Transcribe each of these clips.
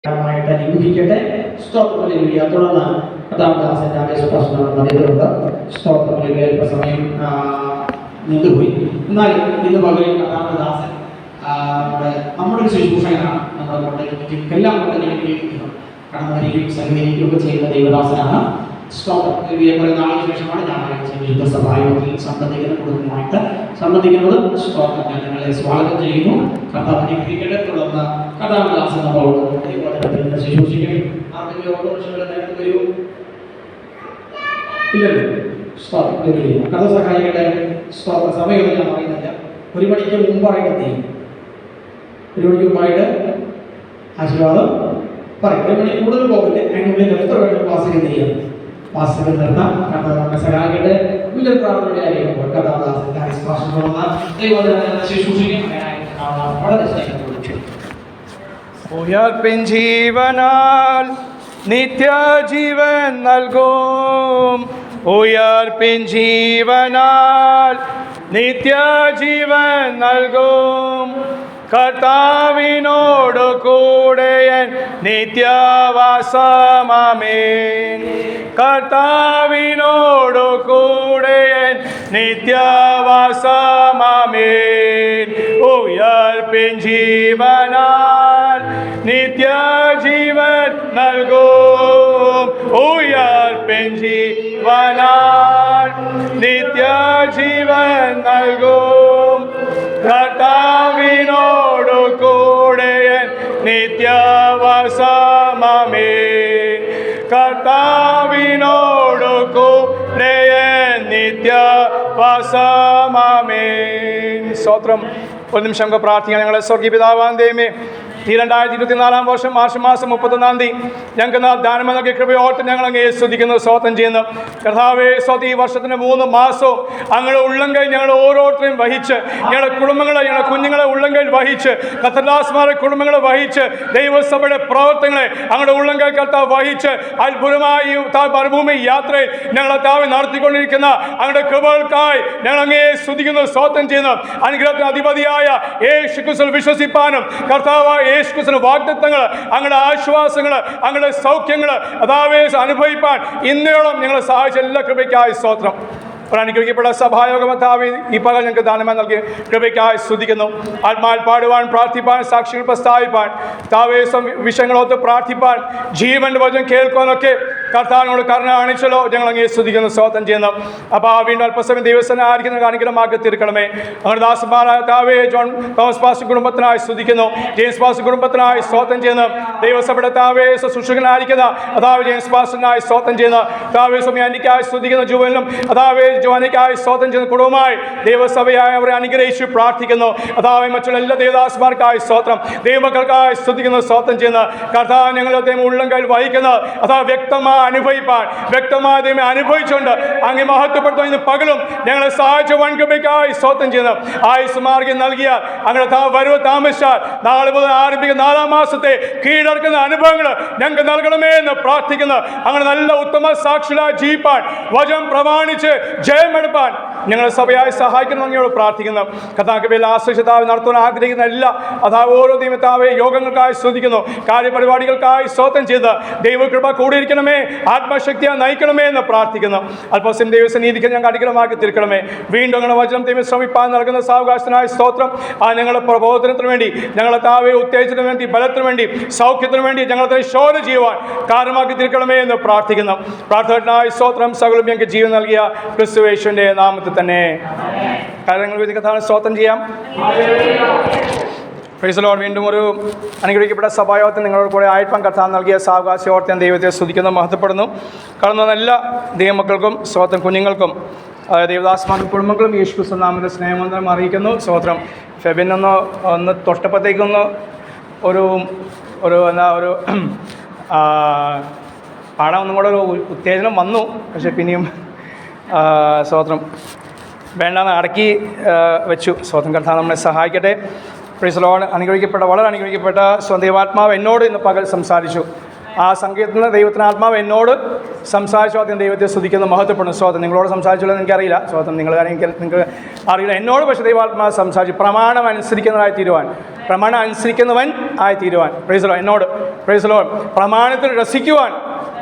അനുഗ്രഹിക്കട്ടെ. സ്തോത്രം. ഹല്ലേലൂയ. തുടർന്ന് കർത്താവിന്റെ ആവേശപ്രശ്നം നടന്നിട്ടുണ്ട്. സ്തോത്രം. ഹല്ലേലൂയ. സമയം നീണ്ടുപോയി. എന്നാൽ ഇന്ന് പകരം കർത്താവിന്റെ ദാസൻ നമ്മുടെ ഒരു ശുശ്രൂഷകനാണ്. നമ്മുടെ കോട്ടയം എല്ലാം കടന്നു വരികയും സഹകരിക്കുകയും ഒക്കെ ചെയ്യുന്ന ദൈവദാസനാണ്. സ്തോത്രം. കുറെ നാളിന് ശേഷമാണ് ഞാൻ വിശുദ്ധ സഭായോഗത്തിൽ സംബന്ധിക്കുന്ന കുടുംബമായിട്ട് സംബന്ധിക്കുന്നത്. സ്തോത്രം. ഞാൻ നിങ്ങളെ സ്വാഗതം ചെയ്യുന്നു. കർത്താവ് അനുഗ്രഹിക്കട്ടെ. തുടർന്ന് കർത്താവിന്റെ ദാസൻ നമ്മളോട് ശുശ്രൂഷിക്കും. ആർക്കെങ്കിലും ഓട്ടോറിക്ഷയുടെ നേരത്തെ വരൂ? ഇല്ലല്ലോ. സ്തോത്രം. കഥ സഹായിക്കട്ടെ. സ്തോത്ര സമയമൊന്നും ഞാൻ പറയുന്നില്ല. 1 മണിക്ക് മുമ്പായിട്ട് എന്ത് ചെയ്യും? 1 മണിക്ക് മുമ്പായിട്ട് ആശീർവാദം പറയും. 1 മണി കൂടുതൽ പോകല്ലേ. അതിനുള്ളിൽ എത്ര വേണം വാസകം ചെയ്യാം? വാസകം നിർത്താം. കർത്താവ് സഹായിക്കട്ടെ. വലിയ പ്രാർത്ഥനയുടെ ആയിരിക്കുമ്പോൾ കഥാദാസന്റെ ആശ്വാസം ശുശ്രൂഷിക്കും. വളരെ സ്നേഹത്തോടെ ഉയർപ്പിൻ ജീവനാൽ നിത്യജീവൻ നൽകും. ഉയർപ്പിൻ ജീവനാൽ നിത്യജീവൻ നൽകും. കർത്താവിനോടു കൂടെ നിത്യവാസമാമേൻ. കർത്താവിനോടു കൂടെ നിത്യവാസമാമേൻ. ഉയർപ്പിൻ ജീവനാൽ നിത്യജീവൻ നൽകും. ഉയർപ്പിൻ ജീവനാൽ നിത്യജീവൻ നൽകും. കർത്താവിനോടു കൂടെ നിത്യവാസമാമേൻ. കർത്താവിനോടു കൂടെ നിത്യവാസമാമേൻ. സ്തോത്രം. ഒരു നിമിഷം നമുക്ക് പ്രാർത്ഥിക്കാം. ഞങ്ങളെ സ്വർഗീയ പിതാവാം ദൈവമേ, ഈ 2024 വർഷം മാർച്ച് മാസം 31 ഞങ്ങൾക്ക് ദാനം നൽകിയ കൃപയോർത്ത് ഞങ്ങൾ അങ്ങേ സ്തുതിക്കുന്നു, സ്തോത്രം ചെയ്യുന്നു. കർത്താവേ, ഈ വർഷത്തിന് 3 മാസവും അങ്ങയുടെ ഉള്ളംകൈ ഞങ്ങൾ ഓരോരുത്തരെയും വഹിച്ച്, ഞങ്ങളുടെ കുടുംബങ്ങളെ, ഞങ്ങളുടെ കുഞ്ഞുങ്ങളെ ഉള്ളംകൈയിൽ വഹിച്ച്, കർത്തദാസന്മാരുടെ കുടുംബങ്ങളെ വഹിച്ച്, ദൈവസഭയുടെ പ്രവർത്തനങ്ങളെ അങ്ങയുടെ ഉള്ളംകൈ കർത്താവ് വഹിച്ച് അത്ഭുതമായി മരുഭൂമി യാത്രയിൽ ഞങ്ങളെ താവി നടത്തിക്കൊണ്ടിരിക്കുന്ന അങ്ങയുടെ കൃപകൾക്കായി ഞങ്ങൾ അങ്ങേ സ്തുതിക്കുന്നു, സ്തോത്രം ചെയ്യുന്നു. അനുഗ്രഹത്തിന് അധിപതിയായ യേശു ക്രിസ്തുവിൽ വിശ്വസിപ്പാനും കർത്താവായ യേശു ക്രിസ്തുവിന്റെ വാഗ്ദത്തങ്ങൾ, അങ്ങയുടെ ആശ്വാസങ്ങൾ, അങ്ങയുടെ സൗഖ്യങ്ങൾ അതാവേ അനുഭവിപ്പാൻ ഇന്നയോളം ഞങ്ങളെ സഹായിച്ച എല്ലാ കൃപയ്ക്കായി സ്തോത്രം. അനുഗ്രഹിക്കപ്പെട്ട സഭായോഗമത്താവി ഈ പകൽ ഞങ്ങൾക്ക് ദാനമായി നൽകി കൃപയ്ക്കായി സ്തുതിക്കുന്നു. ആത്മാൽ പാടുവാൻ, പ്രാർത്ഥിപ്പാൻ, സാക്ഷികൾ പ്രസ്താവിപ്പാൻ, താവേ വിഷയങ്ങളോത്ത് പ്രാർത്ഥിപ്പാൻ, ജീവന്റെ വചനം കേൾക്കുവാനൊക്കെ കർത്താവിനോട് കരുണ കാണിച്ചല്ലോ. ഞങ്ങൾ അങ്ങേ സ്തുതിക്കുന്നു, സ്തോത്രം ചെയ്യുന്നു. അപ്പോൾ വീണ്ടും അല്പസമയം ദിവസം ആയിരിക്കുന്ന അനുഗ്രഹമാക്കി തീർക്കണമേ. അങ്ങനെ ദാസന്മാരായ താവേ ജോൺ തോമസ് പാസ്റ്റർ കുടുംബത്തിനായി സ്തുതിക്കുന്നു. ജെയിംസ് പാസ്റ്റർ കുടുംബത്തിനായി സ്തോത്രം ചെയ്യുന്നു. ദൈവസഭയുടെ താവേ ശുശ്രൂഷകനായിരിക്കുന്ന അതാവ് ജെയിംസ് പാസ്റ്ററിനായി സ്തോത്രം ചെയ്യുന്നു. താവേ സ്വാമിയാനിക്കായി സ്തുതിക്കുന്നു. ജുവലിനും അതാവേ ജോനിക്കായി സ്തോത്രം ചെയ്യുന്ന കുടുംബമായി ദൈവസഭയായി അവരെ അനുഗ്രഹിച്ച് പ്രാർത്ഥിക്കുന്നു. അതാവേ മറ്റുള്ള എല്ലാ ദേവദാസന്മാർക്കായി സ്തോത്രം, ദൈവമക്കൾക്കായി സ്തുതിക്കുന്നു, സ്തോത്രം ചെയ്യുന്ന കർത്താവ് ഞങ്ങളെ ഉള്ളം കയ്യിൽ വഹിക്കുന്നത് അതാ വ്യക്തമായി അനുഭവിപ്പാൻ, വ്യക്തമായ ദൈവം അനുഭവിച്ചുകൊണ്ട് അങ്ങ് മഹത്വപ്പെടുത്തുന്ന ഇന്ന് പകലും ഞങ്ങളെ സഹായിച്ച വൻകൃപയ്ക്കായി സ്തോത്രം ചെയ്യുന്നു. ആയുസ് മാർഗ്ഗം നൽകിയ അങ്ങനെ വരവ് താമസിച്ചാൽ നാളെ മുതൽ ആരംഭിക്കുന്ന 4-ാം മാസത്തെ കീഴടക്കുന്ന അനുഭവങ്ങൾ ഞങ്ങൾക്ക് നൽകണമേ എന്ന് പ്രാർത്ഥിക്കുന്നു. അങ്ങനെ നല്ല ഉത്തമ സാക്ഷികളായി ജീവിപ്പാൻ, വചനം പ്രമാണിച്ച് ജയമെടുപ്പാൻ ഞങ്ങളെ സഭയായി സഹായിക്കണം അങ്ങയോട് പ്രാർത്ഥിക്കുന്നു. കഥാകൃപയിൽ ആശ്രയിച്ചാവ് നടത്തുവാൻ ആഗ്രഹിക്കുന്ന എല്ലാ അതാവ് ഓരോ ദൈവത്താവെ യോഗങ്ങൾക്കായി സ്തുതിക്കുന്നു. കാര്യപരിപാടികൾക്കായി സ്തോത്രം ചെയ്ത് ദൈവകൃപ കൂടിയിരിക്കണമേ, ആത്മശക്തിയാ നയിക്കണമേ എന്ന് പ്രാർത്ഥിക്കുന്നു. അല്പസം ദൈവസം നീതിക്ക് ഞങ്ങൾക്ക് അനുഗ്രഹമാക്കി തീർക്കണമേ. വീണ്ടും അങ്ങനെ വചനം ദൈവം ശ്രമിപ്പാൻ നൽകുന്ന സാവകാശത്തിനായ സ്തോത്രം. ഞങ്ങളുടെ പ്രബോധനത്തിന് വേണ്ടി, ഞങ്ങളെ താവെ ഉത്തേജനത്തിന് വേണ്ടി, ബലത്തിന് വേണ്ടി, സൗഖ്യത്തിന് വേണ്ടി ഞങ്ങളെ ശോധന ചെയ്യുവാൻ കാരണമാക്കി തീർക്കണമേ എന്ന് പ്രാർത്ഥിക്കുന്നു. പ്രാർത്ഥനയായി സ്തോത്രം. സകലം ഞങ്ങൾക്ക് ജീവൻ നൽകിയ ക്രിസ്തുയേശുവിന്റെ നാമത്തിൽ തന്നെ കാര്യങ്ങൾ വിധിക്കത്താണ് സ്തോത്രം ചെയ്യാം. Praise the Lord. വീണ്ടും ഒരു അനുഗ്രഹിക്കപ്പെട്ട സഭായോഗത്തിൽ നിങ്ങളോട് കൂടെ ആയിപ്പം കർത്താവ് നൽകിയ സാവകാശയോർത്ത് ഞാൻ ദൈവത്തെ സ്തുതിക്കുന്നു, മഹത്വപ്പെടുന്നു. കടന്നു വന്ന എല്ലാ ദൈവമക്കൾക്കും സ്തോത്രം, കുഞ്ഞുങ്ങൾക്കും ദേവദാസന്മാർ കുടുംബങ്ങളും യേശു ക്രിസ്തു നാമത്തിൽ സ്നേഹവന്ദനം അറിയിക്കുന്നു, സ്തോത്രം. ഫെബിൻ ഒന്ന് തൊട്ടപ്പത്തേക്കൊന്ന് ഒരു പാടാൻ ഒന്നും കൂടെ ഒരു ഉത്തേജനം വന്നു. പക്ഷേ പിന്നെയും സ്തോത്രം വേണ്ടാന്ന് അടക്കി വെച്ചു. സ്തോത്രം. കർത്താവ് നമ്മളെ സഹായിക്കട്ടെ. Praise the Lord. വളരെ അനുഗ്രഹിക്കപ്പെട്ട ദൈവാത്മാവ് എന്നോട് ഇന്ന് പകൽ സംസാരിച്ചു. ആ സംഗീതത്തിൽ ദൈവത്തിന് ആത്മാവ് എന്നോട് സംസാരിച്ചോദ്യം ദൈവത്തെ സ്തുതിക്കുന്ന മഹത്വപ്പെടുന്നു. സ്തോത്രം. നിങ്ങളോട് സംസാരിച്ചുള്ളത് എനിക്കറിയില്ല. സ്തോത്രം. നിങ്ങൾക്ക് അറിയില്ല. എന്നോട് പക്ഷേ ദൈവാത്മാവ് സംസാരിച്ചു. പ്രമാണം അനുസരിക്കുന്നവനായി തീരുവാൻ. പ്രമാണം അനുസരിക്കുന്നവൻ ആയി തീരുവാൻ. Praise lord. എന്നോട് പ്രൈസ് ലോർഡ് പ്രമാണത്തിൽ രസിക്കുവാൻ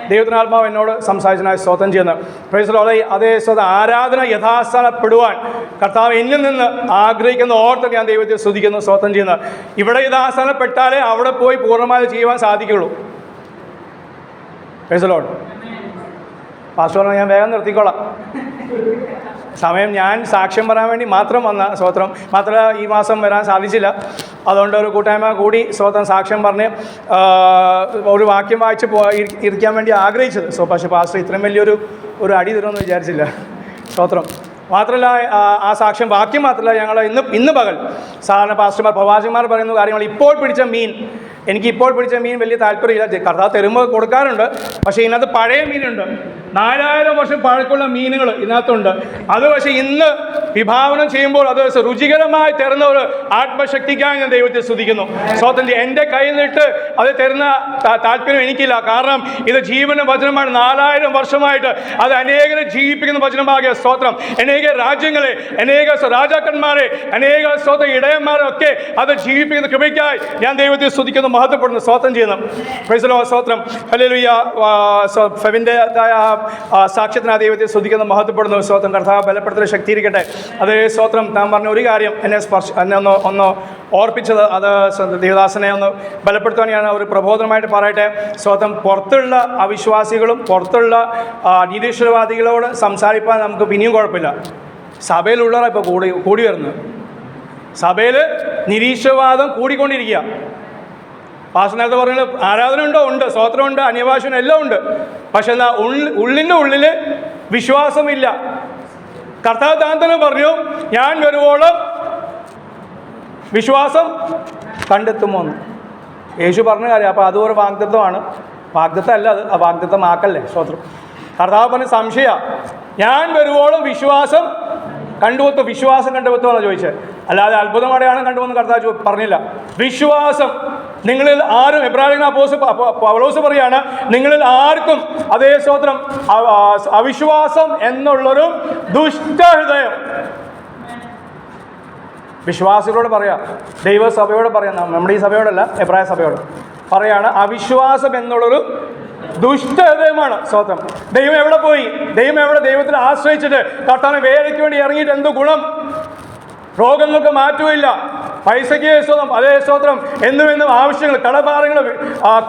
ദൈവത്തിൻ്റെ ആത്മാവ് എന്നോട് സംസാരിച്ചതിനായി സ്തോത്രം ചെയ്യുന്നത്. Praise lord. അതേ സ്തോത്രം. ആരാധന യഥാസ്ഥാനപ്പെടുവാൻ കർത്താവ് എന്നിൽ നിന്ന് ആഗ്രഹിക്കുന്ന ഓർത്ത് ഞാൻ ദൈവത്തെ സ്തുതിക്കുന്നു, സ്തോത്രം ചെയ്യുന്നത്. ഇവിടെ യഥാസ്ഥാനപ്പെട്ടാലേ അവിടെ പോയി പൂർണ്ണമായി ചെയ്യുവാൻ സാധിക്കുള്ളൂ. Praise Lord. പാസ്റ്റർ ഞാൻ വേഗം നിർത്തിക്കോളാം. സമയം ഞാൻ സാക്ഷ്യം പറയാൻ വേണ്ടി മാത്രം വന്ന സ്തോത്രം. മാത്രമല്ല ഈ മാസം വരാൻ സാധിച്ചില്ല. അതുകൊണ്ട് ഒരു കൂട്ടായ്മ കൂടി സ്തോത്രം സാക്ഷ്യം പറഞ്ഞ് ഒരു വാക്യം വായിച്ച് ഇരിക്കാൻ വേണ്ടി ആഗ്രഹിച്ചത്. പക്ഷേ പാസ്റ്റർ ഇത്രയും വലിയൊരു അടി തരുമെന്ന് വിചാരിച്ചില്ല. സ്തോത്രം. മാത്രമല്ല ആ സാക്ഷ്യം വാക്യം മാത്രമല്ല, ഞങ്ങൾ ഇന്ന് പകൽ സാധാരണ പാസ്റ്റർമാർ പ്രവാചകന്മാർ പറയുന്ന കാര്യങ്ങൾ ഇപ്പോൾ പിടിച്ച മീൻ, എനിക്കിപ്പോൾ പിടിച്ച മീൻ വലിയ താല്പര്യമില്ല. കർത്താവ് തരുമ്പോൾ കൊടുക്കാറുണ്ട്. പക്ഷേ ഇതിനകത്ത് പഴയ മീനുണ്ട്. 4000 വർഷം പഴക്കമുള്ള മീനുകൾ ഇതിനകത്തുണ്ട്. അത് പക്ഷേ ഇന്ന് വിഭാവനം ചെയ്യുമ്പോൾ അത് രുചികരമായി തരുന്ന ഒരു ആത്മശക്തിക്കായി ഞാൻ ദൈവത്തെ സ്തുതിക്കുന്നു. സ്തോത്രം. എൻ്റെ കയ്യിൽ നിന്നിട്ട് അത് തരുന്ന താല്പര്യം എനിക്കില്ല. കാരണം ഇത് ജീവന്റെ വചനമാണ്. 4000 വർഷമായിട്ട് അത് അനേകരെ ജീവിപ്പിക്കുന്ന വചനമാകിയ സ്തോത്രം. അനേക രാജ്യങ്ങളെ, അനേക രാജാക്കന്മാരെ, അനേക സ്തോത്ര ഇടയന്മാരെ ഒക്കെ അത് ജീവിപ്പിക്കുന്ന കൃപയ്ക്കായി ഞാൻ ദൈവത്തെ സ്തുതിക്കുന്നു, മഹത്വപ്പെടുന്നു, സ്തോത്രം ചെയ്യുന്നു. Praise lord. സ്തോത്രം. ഹല്ലേലൂയ. ഫെവിൻ്റെതായ സാക്ഷ്യത്തിനാ ദൈവത്തെ സ്തുതിക്കുന്നു, മഹത്വപ്പെടുന്നു. സ്തോത്രം. കർത്താവ് ബലപ്പെടുത്തൽ ശക്തിയിരിക്കട്ടെ. അതേ സ്തോത്രം. താൻ പറഞ്ഞ ഒരു കാര്യം എന്നെ ഒന്ന് ഓർപ്പിച്ചത്, അത് ദേവദാസനെ ഒന്ന് ബലപ്പെടുത്താൻ ഞാൻ ഒരു പ്രബോധനമായിട്ട് പറയട്ടെ. സ്തോത്രം. പുറത്തുള്ള അവിശ്വാസികളും പുറത്തുള്ള നിരീശ്വരവാദികളോട് സംസാരിക്കാൻ നമുക്ക് പിന്നെയും കുഴപ്പമില്ല. സഭയിലുള്ളവരാണ് ഇപ്പോൾ കൂടി വരുന്നത്. സഭയിൽ നിരീശ്വരവാദം കൂടിക്കൊണ്ടിരിക്കുക. പാസ്റ്റർ നേരത്തെ പറഞ്ഞത് ആരാധന ഉണ്ടോ? ഉണ്ട്. സ്തോത്രമുണ്ട്, അന്യഭാഷണം എല്ലാം ഉണ്ട്. പക്ഷെ എന്നാൽ ഉള്ളിൻ്റെ ഉള്ളിൽ വിശ്വാസമില്ല. കർത്താവ് താൻ തന്നെ പറഞ്ഞു, ഞാൻ വരുവോളം വിശ്വാസം കണ്ടെത്തുമോ എന്ന് യേശു പറഞ്ഞ കാര്യം. അപ്പോൾ അതും ഒരു വാഗ്ദത്തമാണ്. വാഗ്ദത്തം അല്ല അത്, ആ വാഗ്ദത്തമാക്കല്ലേ. സ്തോത്രം. കർത്താവ് പറഞ്ഞ സംശയ, ഞാൻ വരുവോളം വിശ്വാസം കണ്ടുവെത്തും. വിശ്വാസം കണ്ടുവെത്തുമെന്നാണ് ചോദിച്ചത്. അല്ലാതെ അത്ഭുതമടയാണ് കണ്ടുവെന്ന് കർത്താവ് പറഞ്ഞില്ല. വിശ്വാസം നിങ്ങളിൽ ആരും, എബ്രാഹിം പൗലോസ് പറയാണ്, നിങ്ങളിൽ ആർക്കും അതേ സ്തോത്രം അവിശ്വാസം എന്നുള്ളൊരു ദുഷ്ടഹൃദയം. വിശ്വാസികളോട് പറയാം, ദൈവസഭയോട് പറയാം, നമ്മുടെ ഈ സഭയോടല്ല, എബ്രായ സഭയോട് പറയാണ്, അവിശ്വാസം എന്നുള്ളൊരു ദുഷ്ടഹൃദയമാണ്. സ്തോത്രം. ദൈവം എവിടെ പോയി? ദൈവത്തിൽ ആശ്രയിച്ചിട്ട് കർത്താവിനെ വേലയ്ക്ക് വേണ്ടി ഇറങ്ങിയിട്ട് എന്ത് ഗുണം? രോഗങ്ങൾക്ക് മാറ്റമില്ല, പൈസയ്ക്ക് സ്തോത്രം, അതേ സ്തോത്രം, എന്നും ആവശ്യങ്ങൾ, കടഭാരങ്ങൾ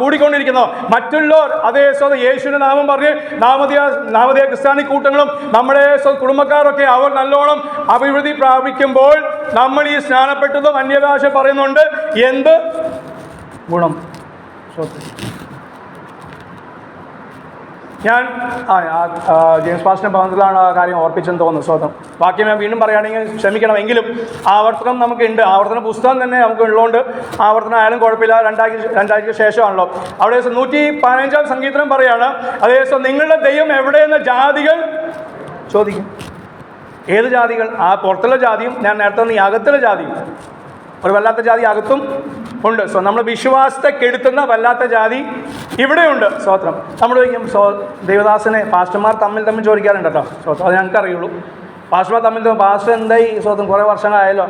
കൂടിക്കൊണ്ടിരിക്കുന്നു. മറ്റുള്ളവർ അതേ സ്തോത്രം യേശുവിൻ്റെ നാമം പറഞ്ഞ് നാമധേയ ക്രിസ്ത്യാനി കൂട്ടങ്ങളും നമ്മുടെ കുടുംബക്കാരൊക്കെ അവർ നല്ലോണം അഭിവൃദ്ധി പ്രാപിക്കുമ്പോൾ നമ്മൾ ഈ സ്നാനപ്പെട്ടതും അന്യഭാഷ പറയുന്നുണ്ട്. എന്ത് ഗുണം? ഞാൻ ജെയിംസ് പാസ്റ്ററിൻ്റെ ഭവനത്തിലാണ് ആ കാര്യം ഓർപ്പിച്ചെന്ന് തോന്നുന്നു. സ്തോത്രം. വാക്യം ഞാൻ വീണ്ടും പറയുകയാണെങ്കിൽ ക്ഷമിക്കണം. എങ്കിലും ആവർത്തനം നമുക്കുണ്ട്. ആവർത്തന പുസ്തകം തന്നെ നമുക്ക് ഉള്ളതുകൊണ്ട് ആവർത്തനം ആയാലും കുഴപ്പമില്ല. രണ്ടാഴ്ചയ്ക്ക് ശേഷമാണല്ലോ. അവിടെ 115 സങ്കീർത്തനം പറയാണ്, അതേസമയം നിങ്ങളുടെ ദൈവം എവിടെയെന്ന ജാതികൾ ചോദിക്കും. ഏത് ജാതികൾ? ആ പുറത്തുള്ള ജാതിയും ഞാൻ നേരത്തെ ഈ അകത്തുള്ള ജാതിയും. ഒരു വല്ലാത്ത ജാതി അകത്തും ഉണ്ട്. നമ്മൾ വിശ്വാസത്തെ കെടുത്തുന്ന വല്ലാത്ത ജാതി ഇവിടെയുണ്ട്. സ്തോത്രം. നമ്മൾ ചോദിക്കും, ദേവദാസനെ പാസ്റ്റർമാർ തമ്മിൽ ചോദിക്കാറുണ്ട് കേട്ടോ. സ്തോത്രം. അത് ഞങ്ങൾക്ക് അറിയുള്ളൂ. പാസ്റ്റർമാർ തമ്മിൽ പാസ്റ്റർ എന്തായി സ്തോത്രം, കുറേ വർഷങ്ങളായല്ലോ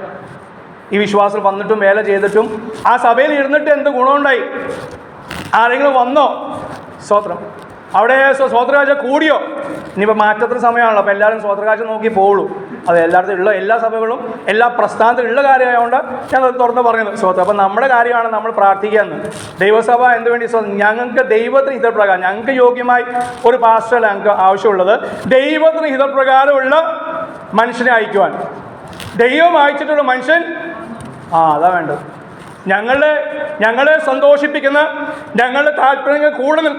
ഈ വിശ്വാസം വന്നിട്ടും വേല ചെയ്തിട്ടും ആ സഭയിൽ ഇരുന്നിട്ട് എന്ത് ഗുണമുണ്ടായി? ആരെങ്കിലും വന്നോ? സ്തോത്രം. അവിടെ സ്വോത്രകാഴ്ച കൂടിയോ? ഇനിയിപ്പോൾ മാറ്റത്തിന് സമയമാണല്ലോ. അപ്പോൾ എല്ലാവരും സ്വോത്രകാഴ്ച നോക്കി പോകുള്ളൂ. അത് എല്ലായിടത്തും ഉള്ള എല്ലാ സഭകളും എല്ലാ പ്രസ്ഥാനത്തിലുള്ള കാര്യമായതുകൊണ്ട് ഞങ്ങൾ തുറന്ന് പറയുന്നത്. സ്തോത്രം. അപ്പം നമ്മുടെ കാര്യമാണ് നമ്മൾ പ്രാർത്ഥിക്കുകയെന്ന്. ദൈവസഭ എന്ത് വേണ്ടി? ഞങ്ങൾക്ക് ദൈവത്തിന് ഹിതപ്രകാരം, ഞങ്ങൾക്ക് യോഗ്യമായി ഒരു പാസ്റ്ററല്ല ഞങ്ങൾക്ക് ആവശ്യമുള്ളത്. ദൈവത്തിന് ഹിതപ്രകാരമുള്ള മനുഷ്യനെ അയക്കുവാൻ. ദൈവം അയച്ചിട്ടുള്ള മനുഷ്യൻ അതാ വേണ്ടത്. ഞങ്ങളെ സന്തോഷിപ്പിക്കുന്ന, ഞങ്ങളുടെ താല്പര്യങ്ങൾ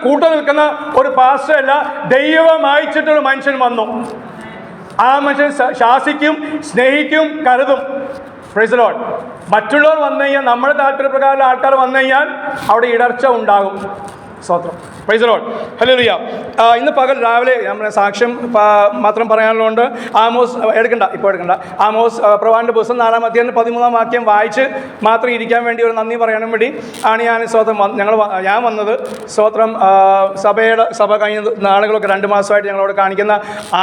കൂട്ടു നിൽക്കുന്ന ഒരു പാസ്റ്ററല്ല, ദൈവം അയച്ചിട്ടൊരു മനുഷ്യൻ വന്നു. ആ മനുഷ്യൻ ശാസിക്കും, സ്നേഹിക്കും, കരുതും. Praise the Lord. മറ്റുള്ളവർ വന്നു കഴിഞ്ഞാൽ, നമ്മുടെ താല്പര്യപ്രകാരം ആൾക്കാർ വന്നു കഴിഞ്ഞാൽ അവിടെ ഇടർച്ച ഉണ്ടാകും. സ്തോത്രം. Praise the Lord. ഹല്ലേലൂയ. ഇന്ന് പകൽ രാവിലെ നമ്മുടെ സാക്ഷ്യം മാത്രം പറയാനുള്ളതുകൊണ്ട് ആമോസ് ഇപ്പോൾ എടുക്കണ്ട. ആമോസ് പ്രവാചകന്റെ പുസ്തകം 4-ാം അധ്യായം 13-ാം വാക്യം വായിച്ച് മാത്രം ഇരിക്കാൻ വേണ്ടി ഒരു നന്ദി പറയാനും വേണ്ടി ആണ് ഞാൻ സ്തോത്രം ഞാൻ വന്നത്. സ്തോത്രം. സഭ കഴിഞ്ഞ നാളുകളൊക്കെ 2 മാസമായിട്ട് ഞങ്ങളോട് കാണിക്കുന്ന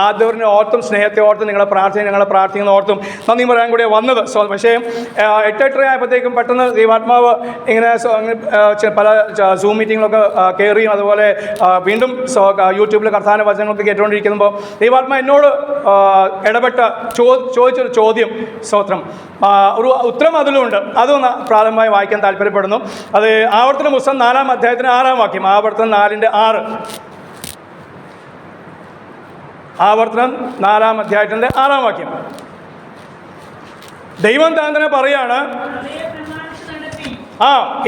ആദരവിനെ ഓർത്തും സ്നേഹത്തെ ഓർത്തും ഞങ്ങളെ പ്രാർത്ഥിക്കുന്ന ഓർത്തും നന്ദി പറയാൻ കൂടിയാണ് വന്നത്. പക്ഷേ 8:30 ആയപ്പോഴത്തേക്കും പെട്ടെന്ന് ദൈവാത്മാവ് ഇങ്ങനെ പല സൂം മീറ്റിങ്ങിലൊക്കെ കയറിയും അതുപോലെ വീണ്ടും യൂട്യൂബിൽ കർത്താവിൻ്റെ വചനങ്ങളൊക്കെ കേട്ടുകൊണ്ടിരിക്കുമ്പോൾ ദൈവാത്മാ എന്നോട് ഇടപെട്ട ചോദിച്ചൊരു ചോദ്യം, സ്തോത്രം, ഒരു ഉത്തരം അതിലുണ്ട്. അതൊന്ന് പ്രാഥമികമായി വായിക്കാൻ താല്പര്യപ്പെടുന്നു. അത് ആവർത്തന പുസ്തകം 4-ാം അധ്യായത്തിന് 6-ാം വാക്യം. ആവർത്തനം 4:6. ആവർത്തനം 4-ാം അധ്യായത്തിൻ്റെ 6-ാം വാക്യം. ദൈവം താൻ തന്നെ പറയാണ്,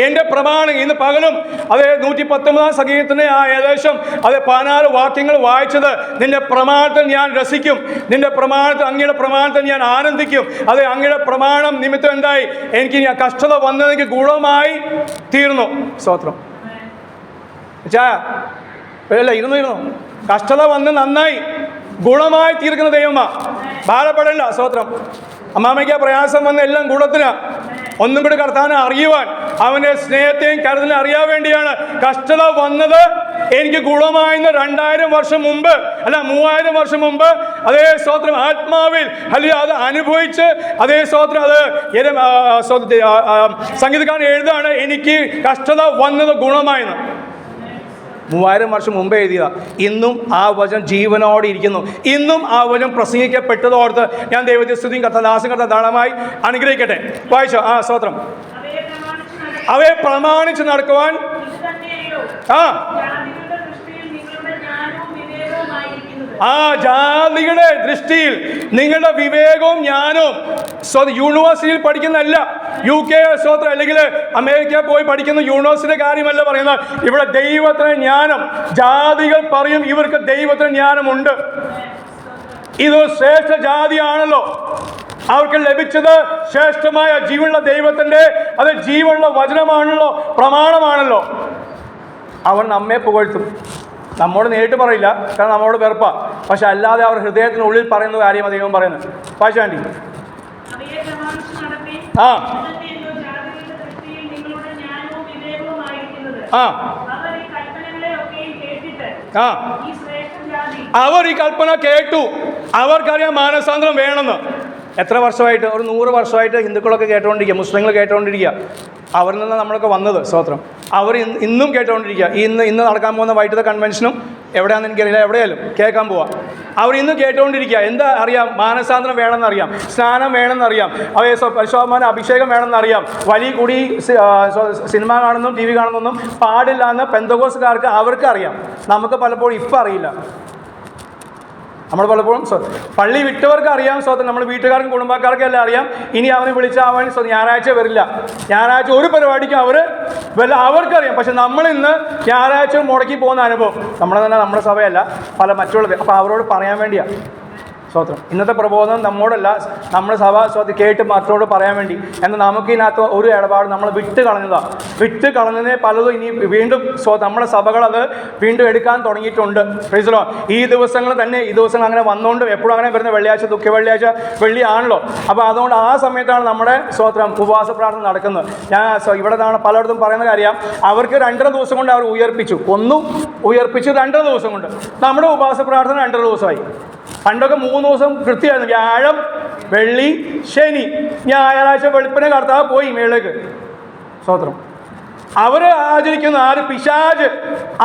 എൻ്റെ പ്രമാണം ഇന്ന് പകലും അത് 119-ാം സംഗീതത്തിന് ഏകദേശം 16 വാക്യങ്ങൾ വായിച്ചത്, നിന്റെ പ്രമാണത്തിൽ ഞാൻ രസിക്കും, നിന്റെ പ്രമാണത്തിൽ അങ്ങയുടെ പ്രമാണത്തിൽ ഞാൻ ആനന്ദിക്കും. അത് അങ്ങയുടെ പ്രമാണം നിമിത്തം എന്തായി, എനിക്ക് കഷ്ടത വന്നതെങ്കിൽ ഗുണമായി തീർന്നു. സ്തോത്രം. ഇരുന്നു കഷ്ടത വന്ന് നന്നായി ഗുണമായി തീർക്കുന്ന ദൈവമാ. ഭാരപ്പെടേണ്ട. സ്തോത്രം. അമ്മാമയ്ക്ക് പ്രയാസം വന്ന എല്ലാം ഗുണത്തിനാ. ഒന്നും കൂടി കർത്താവിനെ അറിയുവാൻ, അവൻ്റെ സ്നേഹത്തെയും കരുതലും അറിയാൻ വേണ്ടിയാണ് കഷ്ടത വന്നത്. എനിക്ക് ഗുണമായിരുന്ന 2000 വർഷം മുമ്പ് അല്ല 3000 വർഷം മുമ്പ് അതേ സ്തോത്രം ആത്മാവിൽ അല്ലെങ്കിൽ അത് അനുഭവിച്ച് അതേ സ്തോത്രം അത് സംഗീതക്കാരൻ എഴുതാണ്, എനിക്ക് കഷ്ടത വന്നത് ഗുണമായെന്ന്. 3000 വർഷം മുമ്പേ എഴുതിയതാ. ഇന്നും ആ വചനം ജീവനോടെ ഇരിക്കുന്നു. ഇന്നും ആ വചനം പ്രസംഗിക്കപ്പെട്ടതോർത്ത് ഞാൻ ദൈവത്തെ സ്തുതിയും കർത്താദാസം കർത്താവ് ധാരാളമായി അനുഗ്രഹിക്കട്ടെ. വായിച്ചോ. സ്തോത്രം. അവയെ പ്രമാണിച്ച് നടക്കുവാൻ ജാതികളുടെ ദൃഷ്ടിയിൽ നിങ്ങളുടെ വിവേകവും ജ്ഞാനവും യൂണിവേഴ്സിറ്റിയിൽ പഠിക്കുന്നതല്ല, UK സ്തോത്രം അല്ലെങ്കിൽ അമേരിക്ക പോയി പഠിക്കുന്ന യൂണിവേഴ്സിറ്റിയുടെ കാര്യമല്ല പറയുന്നത്. ഇവിടെ ദൈവത്തിന് ജ്ഞാനം. ജാതികൾ പറയും ഇവർക്ക് ദൈവത്തിന് ജ്ഞാനമുണ്ട്. ഇതൊരു ശ്രേഷ്ഠ ജാതിയാണല്ലോ. അവർക്ക് ലഭിച്ചത് ശ്രേഷ്ഠമായ ജീവനുള്ള ദൈവത്തിൻ്റെ അത് ജീവനുള്ള വചനമാണല്ലോ, പ്രമാണമാണല്ലോ. അവൻ നമ്മെ പുകഴ്ത്തും. നമ്മോട് നേരിട്ട് പറയില്ല, കാരണം നമ്മളോട് വെറുപ്പാ. പക്ഷെ അല്ലാതെ അവർ ഹൃദയത്തിനുള്ളിൽ പറയുന്ന കാര്യമാണ് ദൈവം പറയുന്നത്. പാശാണ്ടി അവർ ഈ കൽപ്പന കേട്ടു. അവർക്കറിയാം മാനസാന്തരം വേണമെന്ന്. എത്ര വർഷമായിട്ട്? ഒരു 100 വർഷമായിട്ട് ഹിന്ദുക്കളൊക്കെ കേട്ടുകൊണ്ടിരിക്കുക, മുസ്ലിങ്ങൾ കേട്ടുകൊണ്ടിരിക്കുക. അവരിൽ നിന്ന് നമ്മളൊക്കെ വന്നത്. സ്തോത്രം. അവർ ഇന്നും കേട്ടുകൊണ്ടിരിക്കുക. ഇന്ന് നടക്കാൻ പോകുന്ന വൈകിട്ടത്തെ കൺവെൻഷനും എവിടെയാണെന്ന് എനിക്കറിയില്ല, എവിടെയാലും കേൾക്കാൻ പോവാം. അവർ ഇന്ന് കേട്ടുകൊണ്ടിരിക്കുക. എന്താ അറിയാം? മാനസാന്തരം വേണമെന്നറിയാം, സ്നാനം വേണമെന്നറിയാം, പരിശോധന അഭിഷേകം വേണമെന്നറിയാം. വലിയ കൂടി സിനിമ കാണുന്നതും TV കാണുന്നതൊന്നും പാടില്ല എന്ന് പെന്തക്കോസ്തുകാർക്ക് അവർക്ക് അറിയാം. നമുക്ക് പലപ്പോഴും ഇപ്പം അറിയില്ല. നമ്മൾ പലപ്പോഴും പള്ളി വിട്ടവർക്ക് അറിയാം. സ്വന്തം നമ്മൾ വീട്ടുകാർക്കും കുടുംബക്കാർക്കും എല്ലാം അറിയാം. ഇനി അവനെ വിളിച്ചാൽ അവൻ ഞായറാഴ്ച വരില്ല, ഞായറാഴ്ച ഒരു പരിപാടിക്കും അവർക്കറിയാം. പക്ഷെ നമ്മളിന്ന് ഞായറാഴ്ച മുടക്കി പോകുന്ന അനുഭവം നമ്മുടെ സഭയല്ല, പല മറ്റുള്ളത്. അപ്പോൾ അവരോട് പറയാൻ വേണ്ടിയാണ്. സ്തോത്രം. ഇന്നത്തെ പ്രബോധനം നമ്മോടല്ല, നമ്മുടെ സഭ കേട്ട് മറ്റോട് പറയാൻ വേണ്ടി. എന്നാൽ നമുക്ക് ഇതിനകത്ത് ഒരു ഇടപാട് നമ്മൾ വിട്ട് കളഞ്ഞതിനെ പലതും ഇനി വീണ്ടും നമ്മുടെ സഭകൾ അത് വീണ്ടും എടുക്കാൻ തുടങ്ങിയിട്ടുണ്ട്. Praise the Lord. ഈ ദിവസങ്ങൾ അങ്ങനെ വന്നുകൊണ്ട് എപ്പോഴും അങ്ങനെ വരുന്ന വെള്ളിയാഴ്ച ദുഃഖ വെള്ളിയാണല്ലോ. അപ്പോൾ അതുകൊണ്ട് ആ സമയത്താണ് നമ്മുടെ സ്തോത്രം ഉപവാസ പ്രാർത്ഥന നടക്കുന്നത്. ഞാൻ ഇവിടെ പലയിടത്തും പറയുന്ന കാര്യം, അവർക്ക് 2.5 ദിവസം കൊണ്ട് അവർ ഉയർപ്പിച്ചു. ഒന്നും ഉയർപ്പിച്ചു 2.5 ദിവസം കൊണ്ട്. നമ്മുടെ ഉപവാസ പ്രാർത്ഥന 2.5 ദിവസമായി. പണ്ടൊക്കെ 3 ദിവസം കൃത്യമായിരുന്നു. വ്യാഴം, വെള്ളി, ശനി, ഞായറാഴ്ച വെളുപ്പിനെ കർത്താവ് പോയി മേളിലേക്ക്. സ്തോത്രം. അവർ ആചരിക്കുന്ന പിശാച്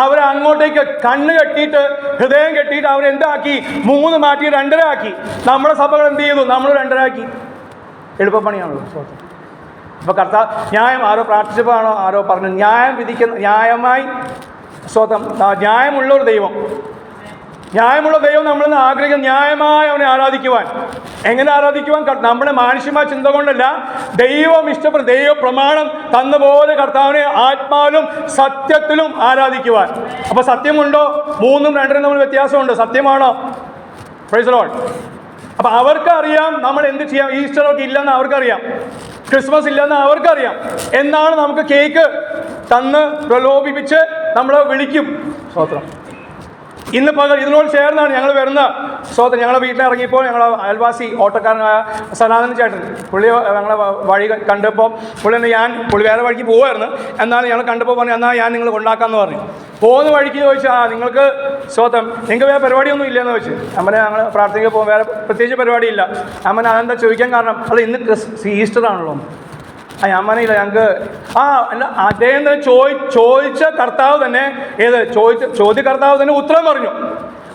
അവരെ അങ്ങോട്ടേക്ക് കണ്ണ് കെട്ടിയിട്ട് ഹൃദയം കെട്ടിയിട്ട് അവരെന്താക്കി? 3 മാറ്റി 2.5 ആക്കി. നമ്മുടെ സഭകൾ എന്ത് ചെയ്തു? നമ്മൾ 2.5 ആക്കി. എളുപ്പപ്പണിയാണല്ലോ. സ്തോത്രം. ഇപ്പോൾ കർത്താവ് ന്യായം ആരോ പ്രാർത്ഥിച്ചപ്പോഴാണോ ആരോ പറഞ്ഞു, ന്യായം വിധിക്കുന്ന ന്യായമായി സ്തോത്രം ന്യായമുള്ള ഒരു ദൈവം, ന്യായമുള്ള ദൈവം നമ്മളിന്ന് ആഗ്രഹിക്കുന്ന ന്യായമായി അവനെ ആരാധിക്കുവാൻ. എങ്ങനെ ആരാധിക്കുവാൻ? നമ്മുടെ മാനുഷ്യമായ ചിന്ത കൊണ്ടല്ല, ദൈവം ഇഷ്ടപ്പെടുന്ന ദൈവ പ്രമാണം തന്ന പോലെ കർത്താവിനെ ആത്മാവിലും സത്യത്തിലും ആരാധിക്കുവാൻ. അപ്പോൾ സത്യമുണ്ടോ? 3ഉം 2ഉം തമ്മിൽ വ്യത്യാസമുണ്ട്. സത്യമാണോ? Praise the Lord. അപ്പോൾ അവർക്കറിയാം നമ്മൾ എന്ത് ചെയ്യാം. ഈസ്റ്ററൊക്കെ ഇല്ലെന്ന് അവർക്കറിയാം, ക്രിസ്മസ് ഇല്ലെന്ന് അവർക്കറിയാം. എന്നാണ് നമുക്ക് കേക്ക് തന്ന് പ്രലോഭിപ്പിച്ച് നമ്മൾ വിളിക്കും. സ്തോത്രം. ഇന്ന് പകൽ ഇതിനോട് ചേർന്നാണ് ഞങ്ങൾ വരുന്ന സ്തോത്രം. ഞങ്ങളുടെ വീട്ടിൽ ഇറങ്ങിയപ്പോൾ ഞങ്ങൾ അയൽവാസി ഓട്ടക്കാരനായ സനാതന ചേട്ടൻ, പുള്ളി ഞങ്ങളെ വഴി കണ്ടപ്പോൾ പുള്ളി വേറെ വഴിക്ക് പോകുമായിരുന്നു. എന്നാലും ഞങ്ങൾ കണ്ടപ്പോൾ പറഞ്ഞു, എന്നാൽ ഞാൻ നിങ്ങൾ കൊണ്ടാക്കാമെന്ന് പറഞ്ഞു. പോകുന്ന വഴിക്ക് ചോദിച്ചാൽ നിങ്ങൾക്ക് സ്തോത്രം നിങ്ങൾക്ക് വേറെ പരിപാടിയൊന്നും ഇല്ലയെന്ന് വെച്ച്. അമ്മനെ ഞങ്ങൾ പ്രാർത്ഥിക്കാൻ പോകും, വേറെ പ്രത്യേകിച്ച് പരിപാടിയില്ല. അമ്മനെ അതെന്താ ചോദിക്കാൻ കാരണം, അല്ല ഇന്ന് ഈസ്റ്റർ ആണല്ലോ. അമ്മനയില്ല ഞങ്ങൾക്ക് അല്ല അദ്ദേഹം തന്നെ ചോദിച്ച കർത്താവ് തന്നെ ചോദ്യകർത്താവ് തന്നെ ഉത്തരം പറഞ്ഞു,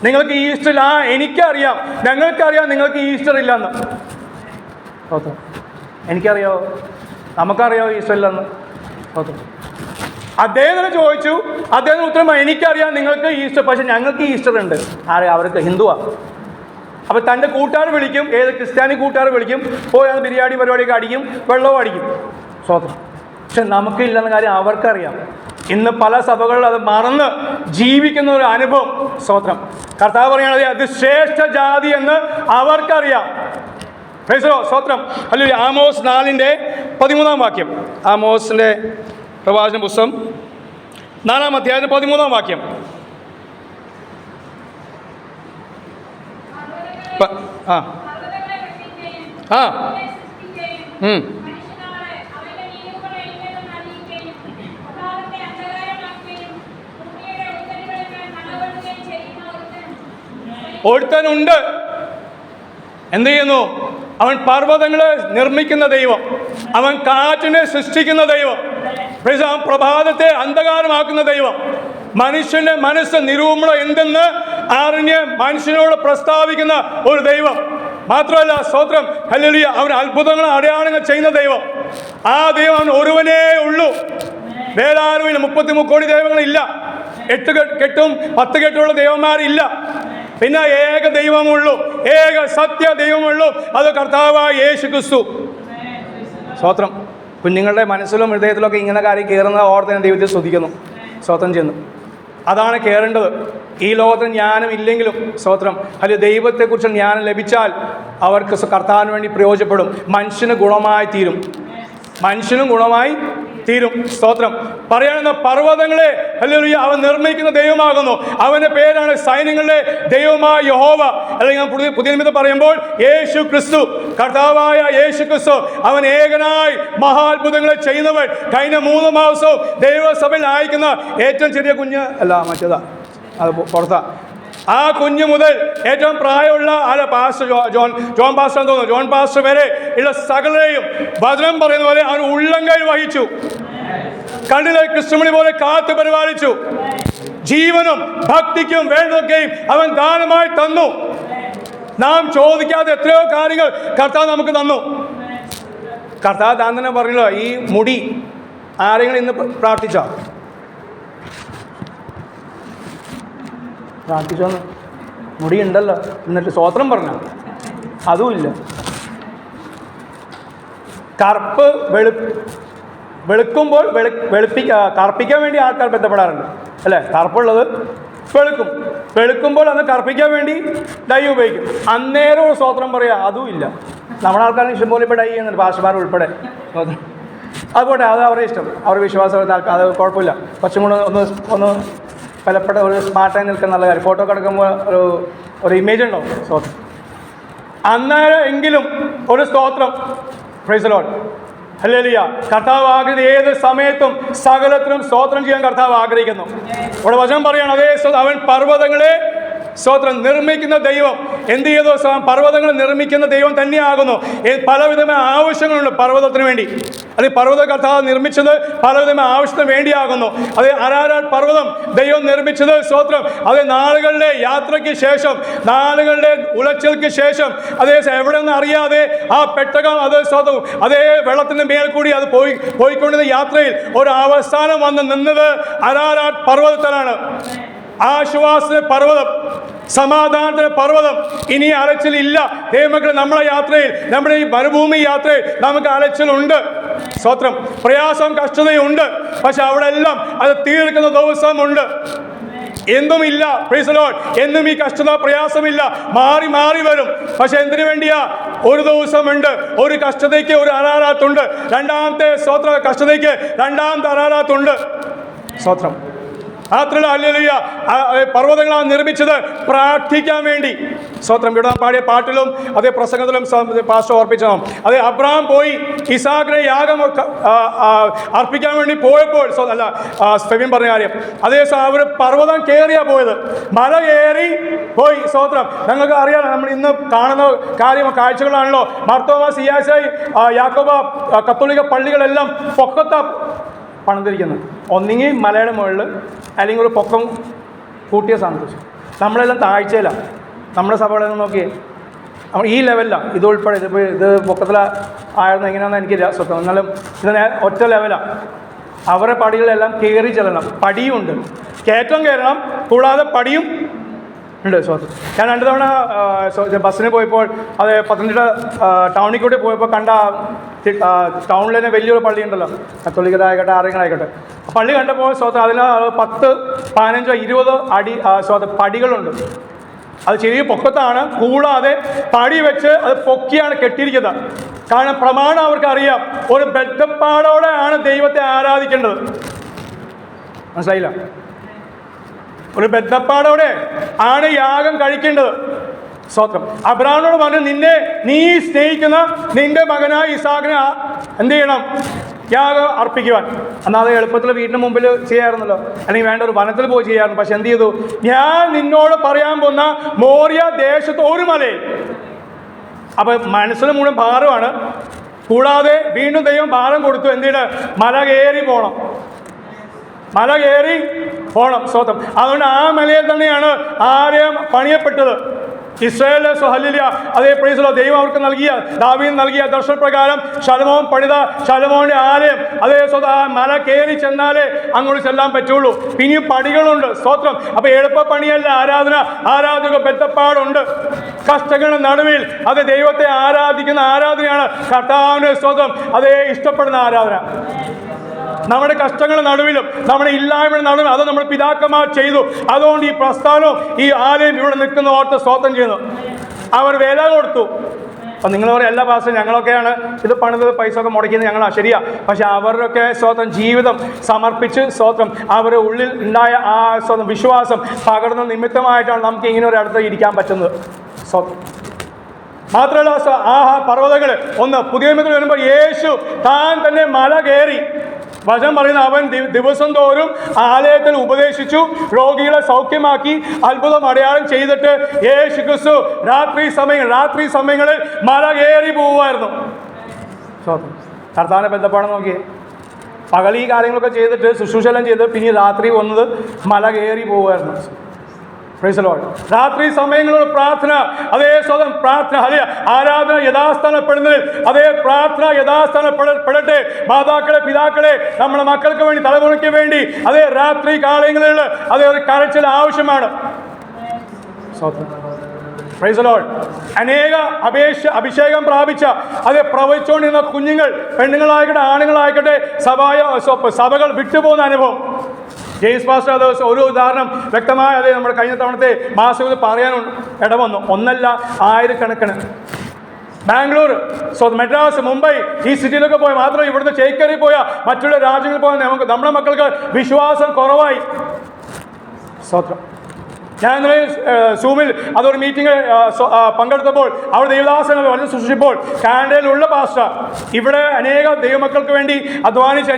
നിങ്ങൾക്ക് ഈസ്റ്റർ ഇല്ല. എനിക്കറിയാം, ഞങ്ങൾക്കറിയാം നിങ്ങൾക്ക് ഈസ്റ്റർ ഇല്ലെന്ന്. ഓക്കെ, എനിക്കറിയാവോ, നമുക്കറിയാവോ ഈസ്റ്റർ ഇല്ലെന്ന്? ഓക്കെ, അദ്ദേഹം തന്നെ ചോദിച്ചു, അദ്ദേഹം ഉത്തരം എനിക്കറിയാം നിങ്ങൾക്ക് ഈസ്റ്റർ, പക്ഷെ ഞങ്ങൾക്ക് ഈസ്റ്റർ ഉണ്ട്. അവർക്ക് ഹിന്ദുവാ. അപ്പോൾ തൻ്റെ കൂട്ടുകാർ വിളിക്കും, ഏത് ക്രിസ്ത്യാനി കൂട്ടുകാർ വിളിക്കും, പോയി അത് ബിരിയാണി പരിപാടിയൊക്കെ അടിക്കും, വെള്ളവും അടിക്കും. സ്തോത്രം. പക്ഷെ നമുക്കില്ലെന്ന കാര്യം അവർക്കറിയാം. ഇന്ന് പല സഭകളിൽ അത് മറന്ന് ജീവിക്കുന്ന ഒരു അനുഭവം. സ്തോത്രം. കർത്താവ് പറയുന്നത് അത് ശ്രേഷ്ഠ ജാതി എന്ന് അവർക്കറിയാം. സ്തോത്രം. അല്ലെങ്കിൽ ആമോസ് 4:13 വാക്യം. ആമോസിൻ്റെ പ്രവാചന പുസ്തകം 4-ാം അധ്യായത്തിൽ 13-ാം വാക്യം. ഒരുത്തനുണ്ട്, എന്ത് ചെയ്യുന്നു? അവൻ പർവ്വതങ്ങളെ നിർമ്മിക്കുന്ന ദൈവം, അവൻ കാറ്റിനെ സൃഷ്ടിക്കുന്ന ദൈവം, അവൻ പ്രഭാതത്തെ അന്ധകാരമാക്കുന്ന ദൈവം, മനുഷ്യന്റെ മനസ്സ് നിരൂപണം എന്തെന്ന് അറിഞ്ഞ് മനുഷ്യനോട് പ്രസ്താവിക്കുന്ന ഒരു ദൈവം. മാത്രമല്ല, സ്തോത്രം, ഹല്ലേലൂയ, അവൻ അത്ഭുതങ്ങൾ അടയാളങ്ങൾ ചെയ്യുന്ന ദൈവം. ആ ദൈവം അവൻ ഒരുവനേ ഉള്ളൂ, വേറെ ആരുമില്ല. 33 കോടി ദൈവങ്ങളില്ല, 8 കെട്ടും 10 കെട്ടുള്ള ദൈവന്മാരില്ല. പിന്നെ ഏക ദൈവമുള്ളൂ, ഏക സത്യ ദൈവമുള്ളൂ, അത് കർത്താവായ യേശു ക്രിസ്തു. സ്തോത്രം. കുഞ്ഞുങ്ങളുടെ മനസ്സിലും ഹൃദയത്തിലൊക്കെ ഇങ്ങനെ കാര്യം കയറുന്ന ഓർത്ത് ഞാൻ ദൈവത്തെ സ്തുതിക്കുന്നു, സ്തോത്രം ചെയ്യുന്നു. അതാണ് കയറേണ്ടത്. ഈ ലോകത്തിന് ജ്ഞാനം ഇല്ലെങ്കിലും സ്തോത്രം, അല്ലെങ്കിൽ ദൈവത്തെക്കുറിച്ച് ജ്ഞാനം ലഭിച്ചാൽ അവർക്ക് കർത്താവിന് വേണ്ടി പ്രയോജനപ്പെടും. മനുഷ്യന് ഗുണമായി തീരും, മനുഷ്യനും ഗുണമായി തീരും. സ്തോത്രം. പറയുന്ന പർവ്വതങ്ങളെ ഹല്ലേലൂയ അവൻ നിർമ്മിക്കുന്ന ദൈവമാകുന്നു. അവൻ്റെ പേരാണ് സൈന്യങ്ങളുടെ ദൈവമായ യഹോവ. അല്ലെങ്കിൽ പുതിയ നിമിത്തം പറയുമ്പോൾ യേശു ക്രിസ്തു, കർത്താവായ യേശു ക്രിസ്തു, അവൻ ഏകനായി മഹാത്ഭുതങ്ങളെ ചെയ്യുന്നവൻ. കഴിഞ്ഞ 3 മാസവും ദൈവസഭയിൽ അയക്കുന്ന ഏറ്റവും ചെറിയ കുഞ്ഞ് അല്ല, മറ്റേതാ, അത് പുറത്താ. ആ കുഞ്ഞു മുതൽ ഏറ്റവും പ്രായമുള്ള പാസ്റ്റർ ജോൺ പാസ്റ്റർ എന്ന് തോന്നുന്നു, ജോൺ പാസ്റ്റർ വരെ ഉള്ള സകലരെയും വചനം പറയുന്ന പോലെ അവൻ ഉള്ളംകൈ വഹിച്ചു, കണ്ണിലെ കൃഷ്ണമണി പോലെ കാത്തു പരിപാലിച്ചു. ജീവനും ഭക്തിക്കും വേണ്ടതൊക്കെയും അവൻ ദാനമായി തന്നു. നാം ചോദിക്കാതെ എത്രയോ കാര്യങ്ങൾ കർത്താവ് നമുക്ക് തന്നു. കർത്താവ് താൻ തന്നെ പറഞ്ഞല്ലോ, ഈ മുടി ആരെങ്കിലും ഇന്ന് പ്രാർത്ഥിച്ചോ? പ്രാർത്ഥിച്ചോന്ന്? മുടി ഉണ്ടല്ലോ, എന്നിട്ട് സ്തോത്രം പറഞ്ഞ അതുമില്ല. കറുപ്പ് വെളുക്കുമ്പോൾ കറുപ്പിക്കാൻ വേണ്ടി ആൾക്കാർ ബന്ധപ്പെടാറുണ്ട് അല്ലേ? കറുപ്പുള്ളത് വെളുക്കുമ്പോൾ അത് കറുപ്പിക്കാൻ വേണ്ടി ഡൈ ഉപയോഗിക്കും. അന്നേരം സ്തോത്രം പറയുക അതുമില്ല. നമ്മുടെ ആൾക്കാരുടെ ഇഷ്ടം പോലെ ഇപ്പോൾ ഡൈ ചെയ്യുന്നുണ്ട്, പാസ്റ്റർമാർ ഉൾപ്പെടെ. അതുപോട്ടെ, അത് അവരുടെ ഇഷ്ടം, അവരുടെ വിശ്വാസം, അത് കുഴപ്പമില്ല. കുറച്ചും കൂടെ ഒന്ന് പലപ്പെട്ട ഒരു സ്മാർട്ടായി നിൽക്കുന്ന നല്ല കാര്യം. ഫോട്ടോ എടുക്കുമ്പോൾ ഒരു ഇമേജ് ഉണ്ടാവും. സ്തോത്രം. അന്നേരം എങ്കിലും ഒരു സ്തോത്രം. Praise the Lord. ഹല്ലേലൂയ. കർത്താവ് ആഗ്രഹിക്കുന്ന ഏത് സമയത്തും സകലത്തിനും സ്തോത്രം ചെയ്യാൻ കർത്താവ് ആഗ്രഹിക്കുന്നു. ഇവിടെ വചനം പറയണം, അതേ അവൻ പർവ്വതങ്ങളെ സ്തോത്രം നിർമ്മിക്കുന്ന ദൈവം. എന്ത് ചെയ്തു? പർവ്വതങ്ങൾ നിർമ്മിക്കുന്ന ദൈവം തന്നെയാകുന്നു. പലവിധമായ ആവശ്യങ്ങളുണ്ട് പർവ്വതത്തിന് വേണ്ടി. അത് പർവ്വത കർത്താവ് നിർമ്മിച്ചത് പലവിധമായ ആവശ്യത്തിന് വേണ്ടിയാകുന്നു. അത് അരാരാട്ട് പർവ്വതം ദൈവം നിർമ്മിച്ചത് സ്തോത്രം, അത് നാളുകളുടെ യാത്രയ്ക്ക് ശേഷം, നാളുകളുടെ ഉലച്ചിൽക്ക് ശേഷം, അതേ എവിടെ നിന്ന് അറിയാതെ ആ പെട്ടകം അത് സ്തോത്രം അതേ വെള്ളത്തിൻ്റെ മേൽ കൂടി അത് പോയിക്കൊണ്ടിരുന്ന യാത്രയിൽ ഒരു അവസാനം വന്ന് നിന്നത് അരാരാട്ട് പർവ്വതത്തിലാണ്. ആശ്വാസ പർവ്വതം, സമാധാനത്തിന്റെ പർവ്വതം. ഇനി അലച്ചിലില്ല ദൈവമക്കളെ. നമ്മുടെ യാത്രയിൽ, നമ്മുടെ ഈ മരുഭൂമി യാത്രയിൽ നമുക്ക് അലച്ചിലുണ്ട്. സ്തോത്രം. പ്രയാസം, കഷ്ടതയുണ്ട്. പക്ഷെ അവിടെ എല്ലാം അത് തീർക്കുന്ന ദിവസമുണ്ട്. എന്തുമില്ല, പ്രൈസ് ദി ലോർഡ്, എന്നും ഈ കഷ്ടത പ്രയാസമില്ല, മാറി മാറി വരും. പക്ഷെ എന്തിനു വേണ്ടിയാ? ഒരു ദിവസമുണ്ട്, ഒരു കഷ്ടതയ്ക്ക് ഒരു അരാരാത്തുണ്ട്. രണ്ടാമത്തെ സ്തോത്ര കഷ്ടതയ്ക്ക് രണ്ടാമത്തെ അരാരാത്തുണ്ട്. സ്തോത്രം. മാത്രമല്ല ഹല്ലേലൂയ, പർവ്വതങ്ങളാണ് നിർമ്മിച്ചത് പ്രാർത്ഥിക്കാൻ വേണ്ടി. സ്തോത്രം. ഇവിടെ പാടിയ പാട്ടിലും അതേ പ്രസംഗത്തിലും പാസ്റ്റർ ഓർപ്പിച്ചോ, അതെ അബ്രഹാം പോയി ഇസാഖിനെ യാഗം അർപ്പിക്കാൻ വേണ്ടി പോയപ്പോൾ, അല്ല ഫെബിൻ പറഞ്ഞ കാര്യം, അതേ അവർ പർവ്വതം കയറിയാ പോയത്, മല കയറി പോയി. സ്തോത്രം. ഞങ്ങൾക്ക് അറിയാം, നമ്മൾ ഇന്ന് കാണുന്ന കാഴ്ചകളാണല്ലോ. മാർത്തോമ, സിയാസായി, യാക്കോബ, കത്തോലിക്ക പള്ളികളെല്ലാം പൊക്കത്താ പണിതിരിക്കുന്നത്. ഒന്നെങ്കിൽ മലയുടെ മുകളിൽ, അല്ലെങ്കിൽ ഒരു പൊക്കം കൂട്ടിയ സ്ഥാനത്ത്. നമ്മളെല്ലാം താഴ്ചയിലാണ്. നമ്മുടെ സഭകളെല്ലാം നോക്കിയേ, നമ്മൾ ഈ ലെവലിലാണ്. ഇത് ഉൾപ്പെടെ ഇത് പൊക്കത്തിലായിരുന്നു എങ്ങനെയാണെന്ന് എനിക്കില്ല സ്വന്തം. എന്നാലും ഇത് ഒറ്റ ലെവലാണ്. അവരുടെ പടികളെല്ലാം കയറി ചെല്ലണം. പടിയുണ്ട്, കയറ്റം കയറണം, കൂടാതെ പടിയും ഉണ്ട്. സ്വന്തം ഞാൻ 2 തവണ ബസ്സിന് പോയപ്പോൾ, അത് പത്തനംതിട്ട ടൗണിൽ കൂടി പോയപ്പോൾ കണ്ട ടൗണിൽ തന്നെ വലിയൊരു പള്ളി ഉണ്ടല്ലോ, കത്തോലിക്കരായിക്കോട്ടെ ആരെങ്കിലായിക്കോട്ടെ. പള്ളി കണ്ടപ്പോൾ സ്വന്തം അതിന് 10, 15, 20 അടി സ്വന്തം പടികളുണ്ട്. അത് ചെറിയ പൊക്കത്താണ്, കൂടാതെ പടി വെച്ച് അത് പൊക്കിയാണ് കെട്ടിയിരിക്കുന്നത്. കാരണം പ്രമാണം അവർക്കറിയാം, ഒരു ബദ്ധപ്പാടോടെയാണ് ദൈവത്തെ ആരാധിക്കേണ്ടത്. മനസ്സിലായില്ല? ഒരു ബദ്ധപ്പാടോടെ ആണ് യാഗം കഴിക്കേണ്ടത്. സ്തോത്രം. അബ്രഹാമിനോട് പറഞ്ഞു, നീ സ്നേഹിക്കുന്ന നിന്റെ മകനായ ഇസാഖിനെ എന്ത് ചെയ്യണം? യാഗം അർപ്പിക്കുവാൻ. എന്നാൽ അത് എളുപ്പത്തിൽ വീടിന് മുമ്പിൽ ചെയ്യാറുണ്ടല്ലോ, അല്ലെങ്കിൽ വേണ്ട ഒരു വനത്തിൽ പോയി ചെയ്യാറുണ്ട്. പക്ഷെ എന്ത് ചെയ്തു? ഞാൻ നിന്നോട് പറയാൻ പോകുന്ന മോറിയ ദേശത്ത് ഒരു മലയിൽ. അപ്പൊ മനസ്സിന് മുഴുവൻ ഭാരമാണ്. കൂടാതെ വീണ്ടും ദൈവം ഭാരം കൊടുത്തു. എന്തിന്? മല കയറി പോകണം, മല കയറി പോകണം. സ്തോത്രം. അതുകൊണ്ട് ആ മലയിൽ തന്നെയാണ് ആലയം പണിയപ്പെട്ടത്. ഇസ്രായേലിലെ ഹല്ലേലൂയ, അതേ പ്രൈസ് ദൈവം അവർക്ക് നൽകിയ, ദാവീദ് നൽകിയ ദർശനപ്രകാരം ശലോമോൻ പണിത ശലോമോന്റെ ആലയം, അതേ സ്വന്തം ആ മല കയറി ചെന്നാലേ അങ്ങോട്ട് ചെല്ലാൻ പറ്റുള്ളൂ. പിന്നെയും പടികളുണ്ട്. സ്തോത്രം. അപ്പൊ എളുപ്പ പണിയല്ല ആരാധക ബദ്ധപ്പാടുണ്ട്. കഷ്ടങ്ങളുടെ നടുവിൽ അത് ദൈവത്തെ ആരാധിക്കുന്ന ആരാധനയാണ് കർത്താവിന്റെ സ്തോത്രം. അതേ ഇഷ്ടപ്പെടുന്ന ആരാധന. നമ്മുടെ കഷ്ടങ്ങളുടെ നടുവിലും നമ്മുടെ ഇല്ലായ്മയുടെ നടുവിലും അത് നമ്മുടെ പിതാക്കന്മാർ ചെയ്തു. അതുകൊണ്ട് ഈ പ്രസ്ഥാനവും ഈ ആലയം ഇവിടെ നിൽക്കുന്ന ഓർത്ത് സ്തോത്രം ചെയ്യുന്നു. അവർ വില കൊടുത്തു. അപ്പം നിങ്ങൾ പറയും, എല്ലാ പാസ്റ്ററും ഞങ്ങളൊക്കെയാണ് ഇത് പണിത് പൈസ ഒക്കെ മുടക്കിയത്, ഞങ്ങളാ. ശരിയാ. പക്ഷെ അവരുടെയൊക്കെ സ്തോത്രം ജീവിതം സമർപ്പിച്ച് സ്തോത്രം അവരുടെ ഉള്ളിൽ ഉണ്ടായ ആ സ്തോത്രം വിശ്വാസം പകർന്ന നിമിത്തമായിട്ടാണ് നമുക്ക് ഇങ്ങനെ ഒരു അടുത്ത് ഇരിക്കാൻ പറ്റുന്നത്. സ്തോത്രം. മാത്രമല്ല ആ പർവ്വതങ്ങൾ ഒന്ന് പുതിയ നിയമത്തിൽ വരുമ്പോൾ യേശു താൻ തന്നെ മല കയറി. വചനം പറയുന്ന അവൻ ദിവസം തോറും ആലയത്തിൽ ഉപദേശിച്ചു, രോഗികളെ സൗഖ്യമാക്കി, അത്ഭുതം അടയാളം ചെയ്തിട്ട് യേശു ക്രിസ്തു രാത്രി സമയങ്ങളിൽ മല കയറി പോവുമായിരുന്നു. കർത്താവിനെ ബന്ധപ്പാട് നോക്കിയേ. പകൽ ഈ കാര്യങ്ങളൊക്കെ ചെയ്തിട്ട് ശുശ്രൂഷെല്ലാം ചെയ്തിട്ട് പിന്നെ രാത്രി വന്നത് മല കയറി പോവുമായിരുന്നു. Praise the Lord. രാത്രി സമയങ്ങളിലുള്ള പ്രാർത്ഥന, അതേ സ്വതം പ്രാർത്ഥന, അതേ ആരാധന യഥാസ്ഥാനപ്പെടുന്നതിൽ അതേ പ്രാർത്ഥന യഥാസ്ഥാനപ്പെടട്ടെ. മാതാക്കളെ, പിതാക്കളെ, നമ്മുടെ മക്കൾക്ക് വേണ്ടി, തലമുറയ്ക്ക് വേണ്ടി അതേ രാത്രി കാലങ്ങളിൽ അതേ ഒരു കരച്ചിൽ ആവശ്യമാണ്. Praise the Lord. അനേക അഭിഷേകം പ്രാപിച്ച അതേ പ്രവചിച്ചുകൊണ്ടിരുന്ന കുഞ്ഞുങ്ങൾ, പെണ്ണുങ്ങളായിക്കട്ടെ ആണുങ്ങളായിക്കട്ടെ, സഭകൾ വിട്ടുപോകുന്ന അനുഭവം. ജെയിംസ് പാസ്റ്റർ അത് ഒരു ഉദാഹരണം വ്യക്തമായ അതേ നമ്മുടെ കഴിഞ്ഞ തവണത്തെ മാസത്തിൽ പറയാൻ ഇടവന്നു. ഒന്നല്ല, ആയിരക്കണക്കിന് ബാംഗ്ലൂർ, മെഡ്രാസ്, മുംബൈ ഈ സിറ്റിയിലൊക്കെ പോയാൽ മാത്രം ഇവിടുന്ന് ചേക്കേറി പോയാൽ മറ്റുള്ള രാജ്യങ്ങളിൽ പോയാൽ നമ്മുടെ മക്കൾക്ക് വിശ്വാസം കുറവായി. സ്തോത്രം. ഞാൻ ഇന്നലെ സൂമിൽ അതൊരു മീറ്റിംഗ് പങ്കെടുത്തപ്പോൾ അവിടെ ദൈവദാസനെ വന്ന് സൃഷ്ടിച്ചപ്പോൾ കാനഡയിലുള്ള പാസ്റ്റർ ഇവിടെ അനേക ദൈവമക്കൾക്ക് വേണ്ടി അധ്വാനിച്ച്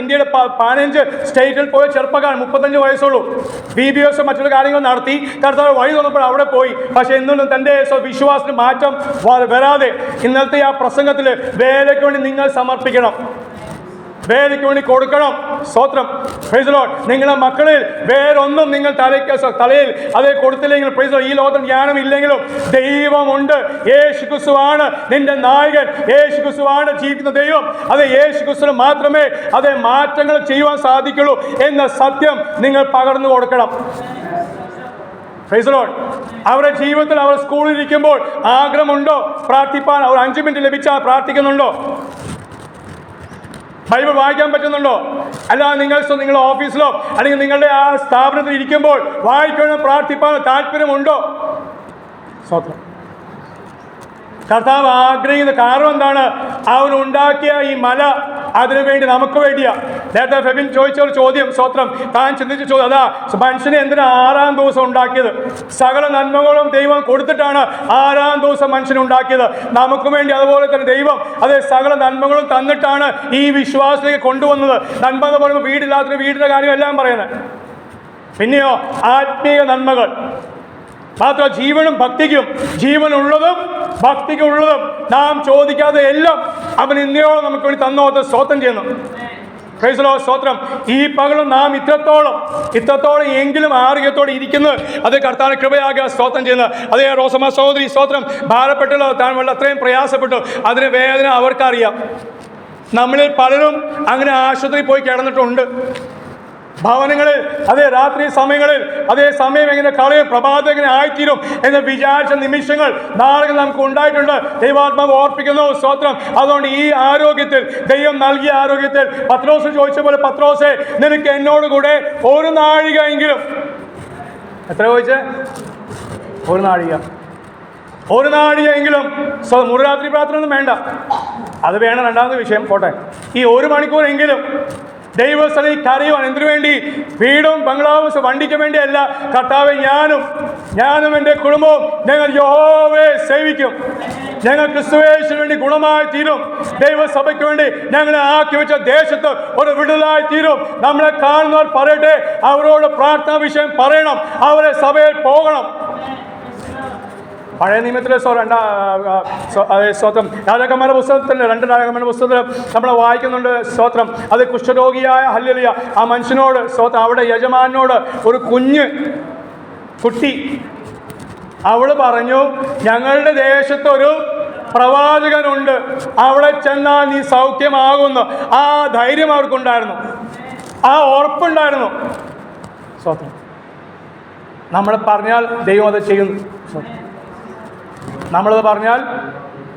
ഇന്ത്യയുടെ 15 സ്റ്റേറ്റിൽ പോയ ചെറുപ്പക്കാരൻ, 35 വയസ്സുള്ളൂ, BBS മറ്റുള്ള കാര്യങ്ങൾ നടത്തി കർത്താവ് വഴി തന്നപ്പോൾ അവിടെ പോയി. പക്ഷേ ഇന്നും തൻ്റെ വിശ്വാസത്തിന് മാറ്റം വരാതെ ഇന്നലത്തെ ആ പ്രസംഗത്തിൽ വേലയ്ക്ക് വേണ്ടി നിങ്ങൾ സമർപ്പിക്കണം, വേലയ്ക്ക് വേണ്ടി കൊടുക്കണം. സ്തോത്രം. Praise the Lord. നിങ്ങളുടെ മക്കളിൽ വേറൊന്നും നിങ്ങൾ തലയിൽ അതേ കൊടുത്തില്ലെങ്കിൽ, പ്രൈസ് ദി ലോർഡ്, ഈ ലോകത്തിൽ ജ്ഞാനം ഇല്ലെങ്കിലും ദൈവമുണ്ട്. യേശു ക്രിസ്തുവാണ് നിന്റെ നായകൻ, യേശു ക്രിസ്തുവാണ് ജീവിക്കുന്ന ദൈവം. അത് യേശു ക്രിസ്തുവിന് മാത്രമേ അതേ മാറ്റങ്ങൾ ചെയ്യുവാൻ സാധിക്കുള്ളൂ എന്ന സത്യം നിങ്ങൾ പകർന്നു കൊടുക്കണം. Praise the Lord. അവരുടെ ജീവിതത്തിൽ അവർ സ്കൂളിൽ ഇരിക്കുമ്പോൾ ആഗ്രഹമുണ്ടോ പ്രാർത്ഥിപ്പാൻ? അവർ 5 മിനിറ്റ് ലഭിച്ചാൽ പ്രാർത്ഥിക്കുന്നുണ്ടോ? ബൈബിൾ വായിക്കാൻ പറ്റുന്നുണ്ടോ? അല്ലാതെ നിങ്ങളുടെ ഓഫീസിലോ അല്ലെങ്കിൽ നിങ്ങളുടെ ആ സ്ഥാപനത്തിൽ ഇരിക്കുമ്പോൾ വായിക്കണം, പ്രാർത്ഥിപ്പാൻ താല്പര്യമുണ്ടോ? സ്വന്തം കർത്താവ് ആഗ്രഹിക്കുന്ന കാരണം എന്താണ്? അവനുണ്ടാക്കിയ ഈ മല അതിനുവേണ്ടി നമുക്ക് വേണ്ടിയാ. നേരത്തെ ഫെബിൻ ചോദിച്ച ഒരു ചോദ്യം, സ്തോത്രം, താൻ ചിന്തിച്ച ചോദ്യം അതാ, മനുഷ്യനെ എന്തിനാ 6-ാം ദിവസം ഉണ്ടാക്കിയത്? സകല നന്മകളും ദൈവം കൊടുത്തിട്ടാണ് 6-ാം ദിവസം മനുഷ്യനെ ഉണ്ടാക്കിയത്. നമുക്ക് വേണ്ടി അതുപോലെ തന്നെ ദൈവം അതേ സകല നന്മകളും തന്നിട്ടാണ് ഈ വിശ്വാസത്തിലേക്ക് കൊണ്ടുവന്നത്. നന്മ എന്ന് പറയുമ്പോൾ വീടില്ലാത്തൊരു വീടിൻ്റെ കാര്യം എല്ലാം പറയുന്നത്. പിന്നെയോ ആത്മീയ നന്മകൾ മാത്രം, ജീവനും ഭക്തിക്കും, ജീവനുള്ളതും ഭക്തിക്കുള്ളതും നാം ചോദിക്കാതെ എല്ലാം അവൻ ഇന്നയോളം നമുക്ക് വേണ്ടി തന്നോത്ത് സ്തോത്രം ചെയ്യുന്നു. പ്രൈസ് ദി ലോർഡ്, സ്തോത്രം. ഈ പകലും നാം ഇത്രത്തോളം എങ്കിലും ആരോഗ്യത്തോടെ ഇരിക്കുന്നത് അത് കർത്താവിന്റെ കൃപയാകുക, സ്തോത്രം ചെയ്യുന്നത്. അതേ റോസമ്മ സഹോദരി, സ്തോത്രം, ഭാരപ്പെട്ടുള്ള താൻ അത്രയും പ്രയാസപ്പെട്ടു. അതിന് വേദന അവർക്കറിയാം. നമ്മളിൽ പലരും അങ്ങനെ ആശുപത്രിയിൽ പോയി കിടന്നിട്ടുണ്ട്. ഭവനങ്ങളിൽ അതേ രാത്രി സമയങ്ങളിൽ അതേ സമയം എങ്ങനെ കളയും, പ്രഭാതം എങ്ങനെ ആയിത്തീരും എന്ന് വിചാരിച്ച നിമിഷങ്ങൾ നാളുകൾ നമുക്ക് ഉണ്ടായിട്ടുണ്ട്. ദൈവാത്മാവ് ഓർപ്പിക്കുന്നു, സ്തോത്രം. അതുകൊണ്ട് ഈ ആരോഗ്യത്തിൽ, ദൈവം നൽകിയ ആരോഗ്യത്തിൽ പത്രോസ് ചോദിച്ച പോലെ, പത്രോസേ നിനക്ക് എന്നോട് കൂടെ ഒരു നാഴിക എങ്കിലും, എത്ര ചോദിച്ചേ? ഒരു നാഴികയെങ്കിലും മുറിരാത്രി പ്രാർത്ഥന ഒന്നും വേണ്ട, അത് വേണം, രണ്ടാമത്തെ വിഷയം പോട്ടെ. ഈ 1 മണിക്കൂറെങ്കിലും ദൈവസ്ഥലിൽ കരയുവാൻ. എന്തിനു വേണ്ടി? വീടും ബംഗ്ലാവും വണ്ടിക്ക് വേണ്ടിയല്ല. കർത്താവെ, ഞാനും എൻ്റെ കുടുംബവും ഞങ്ങൾ യഹോവയെ സേവിക്കും. ഞങ്ങൾ ക്രിസ്തുവേശുവിന് വേണ്ടി ഗുണമായി തീരും. ദൈവസഭയ്ക്ക് വേണ്ടി ഞങ്ങളെ ആക്കി വെച്ച ദേശത്ത് ഒരു വിടുതലായി തീരും. നമ്മളെ കാണുന്നവർ പറയട്ടെ, അവരോട് പ്രാർത്ഥനാ വിഷയം പറയണം, അവരെ സഭയിൽ പോകണം. പഴയ നിയമത്തിലെ സ്തോത്രം, രാജാക്കന്മാരുടെ പുസ്തകത്തിൽ 2 രാജാക്കന്മാരുടെ പുസ്തകത്തിൽ നമ്മൾ വായിക്കുന്നുണ്ട്, സ്തോത്രം. അത് കുഷ്ഠരോഗിയായ ഹല്ലേലൂയ ആ മനുഷ്യനോട്, സ്തോത്രം, അവിടെ യജമാനോട് ഒരു കുട്ടി അവള് പറഞ്ഞു, ഞങ്ങളുടെ ദേശത്തൊരു പ്രവാചകനുണ്ട്, അവിടെ ചെന്നാൽ നീ സൗഖ്യമാകുന്നു. ആ ധൈര്യം അവർക്കുണ്ടായിരുന്നു, ആ ഉറപ്പുണ്ടായിരുന്നു. സ്തോത്രം. നമ്മൾ പറഞ്ഞാൽ ദൈവം അത് ചെയ്യുന്നു. നമ്മളത് പറഞ്ഞാൽ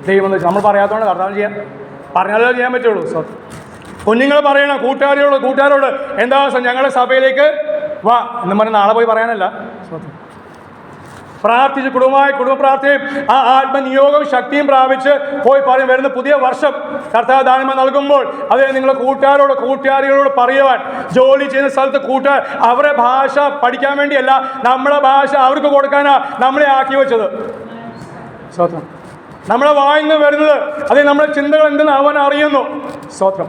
ദൈവം, നമ്മൾ പറയാത്തതുകൊണ്ട് കർത്താവ് ചെയ്യാൻ, പറഞ്ഞാലേ ചെയ്യാൻ പറ്റുള്ളൂ. കുഞ്ഞുങ്ങൾ പറയണം കൂട്ടുകാരോട്, എന്താ ഞങ്ങളുടെ സഭയിലേക്ക് വാ എന്ന് പറഞ്ഞ് നാളെ പോയി പറയാനല്ല. പ്രാർത്ഥിച്ച് കുടുംബ പ്രാർത്ഥനയും ആ ആത്മനിയോഗം ശക്തിയും പ്രാപിച്ച് പോയി പറയും. വരുന്ന പുതിയ വർഷം കർത്താവ് ദാനം നൽകുമ്പോൾ അതേ നിങ്ങളുടെ കൂട്ടുകാരികളോട് പറയുവാൻ, ജോലി ചെയ്യുന്ന സ്ഥലത്ത് അവരെ ഭാഷ പഠിക്കാൻ വേണ്ടിയല്ല, നമ്മളെ ഭാഷ അവർക്ക് കൊടുക്കാനാ നമ്മളെ ആക്കി വെച്ചത്. സ്തോത്രം. നമ്മളെ വായിന്ന് വരുന്നത് അതേ നമ്മുടെ ചിന്തകൾ എന്തെന്ന് അവൻ അറിയുന്നു. സ്തോത്രം.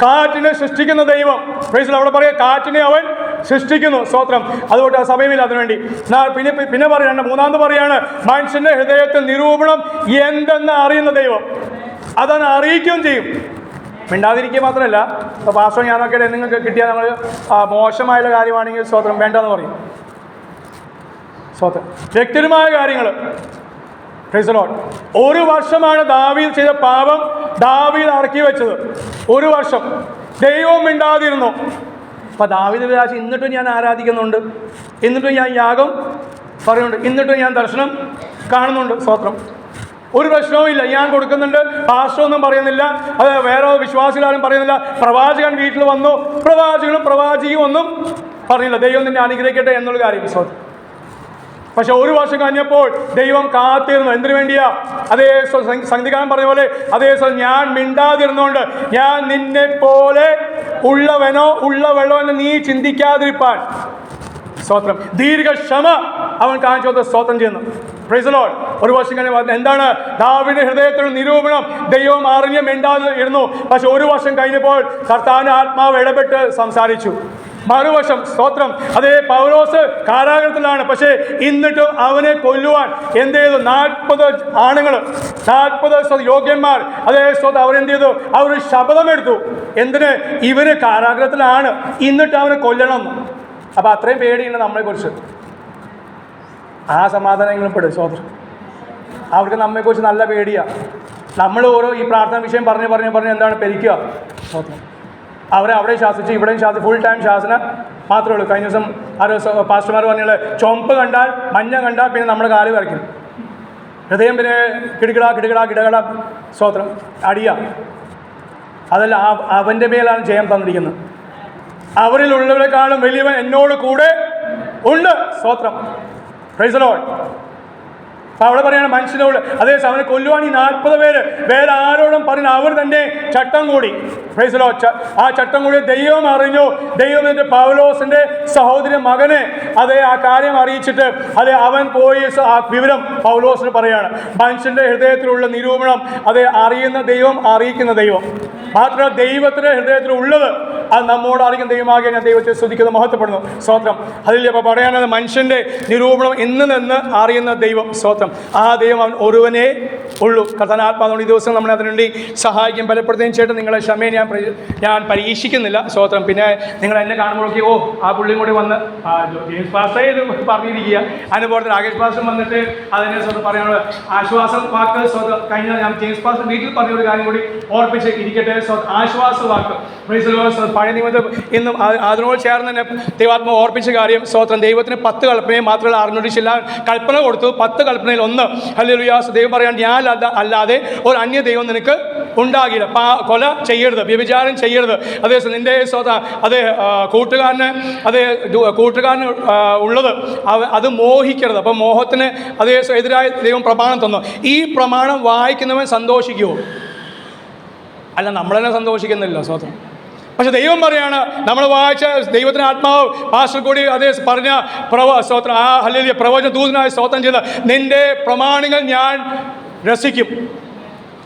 കാറ്റിനെ സൃഷ്ടിക്കുന്ന ദൈവം, അവിടെ പറയുക, കാറ്റിനെ അവൻ സൃഷ്ടിക്കുന്നു. സ്തോത്രം. അതുകൊണ്ട് ആ സമയമില്ല അതിനുവേണ്ടി. പിന്നെ പറയാണ്, മൂന്നാമത് പറയാണ്, മനുഷ്യന്റെ ഹൃദയത്തിൽ നിരൂപണം എന്തെന്ന് അറിയുന്ന ദൈവം, അതവൻ അറിയിക്കുകയും ചെയ്യും. മിണ്ടാതിരിക്കുക മാത്രമല്ല, ഇപ്പോൾ പാസ്റ്റർ ഞാനൊക്കെ നിങ്ങൾക്ക് കിട്ടിയാൽ നമ്മൾ മോശമായുള്ള കാര്യമാണെങ്കിൽ സ്തോത്രം വേണ്ടെന്ന് പറയും. സ്തോത്രം. വ്യക്തിപരമായ കാര്യങ്ങൾ. Praise the Lord. 1 വർഷമാണ് ദാവീദ് ചെയ്ത പാപം ദാവീദ് അടക്കി വെച്ചത്. 1 വർഷം ദൈവം മിണ്ടാതിരുന്നു. അപ്പം ദാവീദ് വിചാരിച്ചു, എന്നിട്ടും ഞാൻ ആരാധിക്കുന്നുണ്ട്, എന്നിട്ടും ഞാൻ യാഗം പറയുന്നുണ്ട്, എന്നിട്ടും ഞാൻ ദർശനം കാണുന്നുണ്ട്. സ്തോത്രം. ഒരു പ്രശ്നവും ഇല്ല, ഞാൻ കൊടുക്കുന്നുണ്ട്, പാസ്റ്ററൊന്നും പറയുന്നില്ല, അത് വേറെ വിശ്വാസികളാരും പറയുന്നില്ല. പ്രവാചകൻ വീട്ടിൽ വന്നു, പ്രവാചിയും ഒന്നും പറഞ്ഞില്ല. ദൈവം നിന്നെ അനുഗ്രഹിക്കട്ടെ എന്നുള്ള കാര്യം. സ്തോത്രം. പക്ഷെ 1 വർഷം കഴിഞ്ഞപ്പോൾ ദൈവം കാത്തിരുന്നു. എന്തിനു വേണ്ടിയാ? അതേ സംഗീതകാരൻ പറഞ്ഞ പോലെ, അതേ ഞാൻ മിണ്ടാതിരുന്നുകൊണ്ട്, ഞാൻ നിന്നെ പോലെ ഉള്ളവളോ എന്ന് നീ ചിന്തിക്കാതിരിപ്പാൻ. സ്തോത്രം. ദീർഘക്ഷമ അവൻ കാണിച്ചു സ്തോത്രം ചെയ്യുന്നു. Praise the Lord. 1 വർഷം കഴിഞ്ഞ എന്താണ്? ദാവീദിന്റെ ഹൃദയത്തിലുള്ള നിരൂപണം ദൈവം അറിഞ്ഞ് മിണ്ടാതെ ഇരുന്നു. പക്ഷെ 1 വർഷം കഴിഞ്ഞപ്പോൾ കർത്താവിന്റെ ആത്മാവ് ഇടപെട്ട് സംസാരിച്ചു. മറുവശം, സ്തോത്രം, അതേ പൗലോസ് കാരാഗ്രഹത്തിലാണ്. പക്ഷേ എന്നിട്ടും അവനെ കൊല്ലുവാൻ എന്ത് ചെയ്തു? 40 ആണുങ്ങൾ, 40 യോഗ്യന്മാർ, അതേ സ്തോത്രം, അവരെന്ത് ചെയ്തു? അവർ ശപഥമെടുത്തു. എന്തിന്? ഇവര് കാരാഗ്രഹത്തിലാണ്, എന്നിട്ട് അവനെ കൊല്ലണം. അപ്പം അത്രയും പേടിയുണ്ട് നമ്മളെക്കുറിച്ച്. ആ സമാധാനങ്ങളും പെടും. സ്തോത്രം. അവർക്ക് നമ്മെക്കുറിച്ച് നല്ല പേടിയാണ്. നമ്മൾ ഓരോ ഈ പ്രാർത്ഥന വിഷയം പറഞ്ഞ് എന്താണ് പെരിക്കുക. സ്തോത്രം. അവരെ അവിടെ ശാസിച്ച് ഇവിടെയും ശാസിച്ച് ഫുൾ ടൈം ശാസന മാത്രമേ ഉള്ളൂ. കഴിഞ്ഞ ദിവസം പാസ്റ്റർമാർ പറഞ്ഞാൽ, ചുവപ്പ് കണ്ടാൽ മഞ്ഞ കണ്ടാൽ പിന്നെ നമ്മുടെ കാല് വരയ്ക്കും, ഹൃദയം പിന്നെ കിടുകിട സ്തോത്രം അടിയ. അതല്ല, അവൻ്റെ മേലാണ് ജയം തന്നിരിക്കുന്നത്. അവരിലുള്ളവരെക്കാളും വലിയവൻ എന്നോട് കൂടെ ഉണ്ട്. സ്തോത്രം. Praise the Lord. അപ്പം അവിടെ പറയുകയാണ് മനുഷ്യനോട് അതേസമയം അവനെ കൊല്ലുവാൻ ഈ 40 പേര് വേറെ ആരോടും പറയുന്ന അവർ തന്നെ ചട്ടം കൂടി. ആ ചട്ടം കൂടി ദൈവം അറിഞ്ഞു. ദൈവം എൻ്റെ പൗലോസിൻ്റെ സഹോദരി മകനെ ആ കാര്യം അറിയിച്ചിട്ട് അവൻ പോയി ആ വിവരം പൗലോസിന് പറയാണ്. മനുഷ്യൻ്റെ ഹൃദയത്തിലുള്ള നിരൂപണം അറിയുന്ന ദൈവം, അറിയിക്കുന്ന ദൈവം മാത്രമല്ല ദൈവത്തിൻ്റെ ഹൃദയത്തിലുള്ളത് അത് നമ്മോട് അറിയിക്കുന്ന ദൈവമാകെ ഞാൻ ദൈവത്തെ സ്തുതിക്കുന്നു, മഹത്വപ്പെടുന്നു. സ്തോത്രം. അതിൽ അപ്പോൾ പറയാനത് മനുഷ്യൻ്റെ നിരൂപണം എന്ന് നിന്ന് അറിയുന്ന ദൈവം. സ്തോത്രം. ആ ദൈവം അവൻ ഒരുവനേ ഉള്ളൂ. കർത്താനാത്മാവുകൊണ്ട് ഈ ദിവസം നമ്മളെ അതിനുവേണ്ടി സഹായിക്കും, ബലപ്പെടുത്തുകയും ചെയ്തിട്ട് നിങ്ങളെ ക്ഷമയെ ഞാൻ പരീക്ഷിക്കുന്നില്ല. സ്തോത്രം. പിന്നെ നിങ്ങൾ എന്നെ കാണുമ്പോഴൊക്കെ ആ പുള്ളിയും കൂടി വന്ന് ജെയിംസ് പാസ്റ്റർ ഇത് പറഞ്ഞിരിക്കുക. അതിനുപോലെ രാകേഷ് പാസ്റ്റർ വന്നിട്ട് അതിനെ സ്വന്തം പറയാനുള്ള ആശ്വാസം വാക്ക് സ്വന്തം കഴിഞ്ഞ ഞാൻ ജെയിംസ് പാസ്റ്റർ വീട്ടിൽ പറഞ്ഞൊരു കാര്യം കൂടി ഓർപ്പിച്ച് ഇരിക്കട്ടെ. ആശ്വാസ വാക്ക് പഴയ നിയമത്തിൽ ഇന്നും അതിനോട് ചേർന്ന് തന്നെ ദൈവാത്മ ഓർപ്പിച്ച കാര്യം. സ്തോത്രം. ദൈവത്തിന് 10 കൽപ്പനയും മാത്രമല്ല അറിഞ്ഞിട്ടില്ല കൽപ്പന കൊടുത്തു. 10 കൽപ്പനയിൽ 1 ഹല്ലേലൂയ. ദൈവം പറയാൻ ഞാൻ അല്ലാതെ ഒരു അന്യ ദൈവം നിനക്ക് ഉണ്ടാകില്ല. കൊല ചെയ്യരുത്, വ്യഭിചാരം ചെയ്യരുത്. അതേ നിൻ്റെ കൂട്ടുകാരന് ഉള്ളത് അത് മോഹിക്കരുത്. അപ്പം മോഹത്തിന് എതിരായ ദൈവം പ്രമാണം തന്നു. ഈ പ്രമാണം വായിക്കുന്നവൻ സന്തോഷിക്കുമോ? അല്ല, നമ്മളെന്നെ സന്തോഷിക്കുന്നില്ല. സ്തോത്രം. പക്ഷെ ദൈവം പറയാണ്, നമ്മൾ വായിച്ച ദൈവത്തിന് ആത്മാവ് പാസ്റ്റർ കൂടി പറഞ്ഞ സ്തോത്രം ഹല്ലേലൂയ പ്രവചന ദൂതനായി സ്തോത്രം ചെയ്ത നിൻ്റെ പ്രമാണികൾ ഞാൻ രസിക്കും.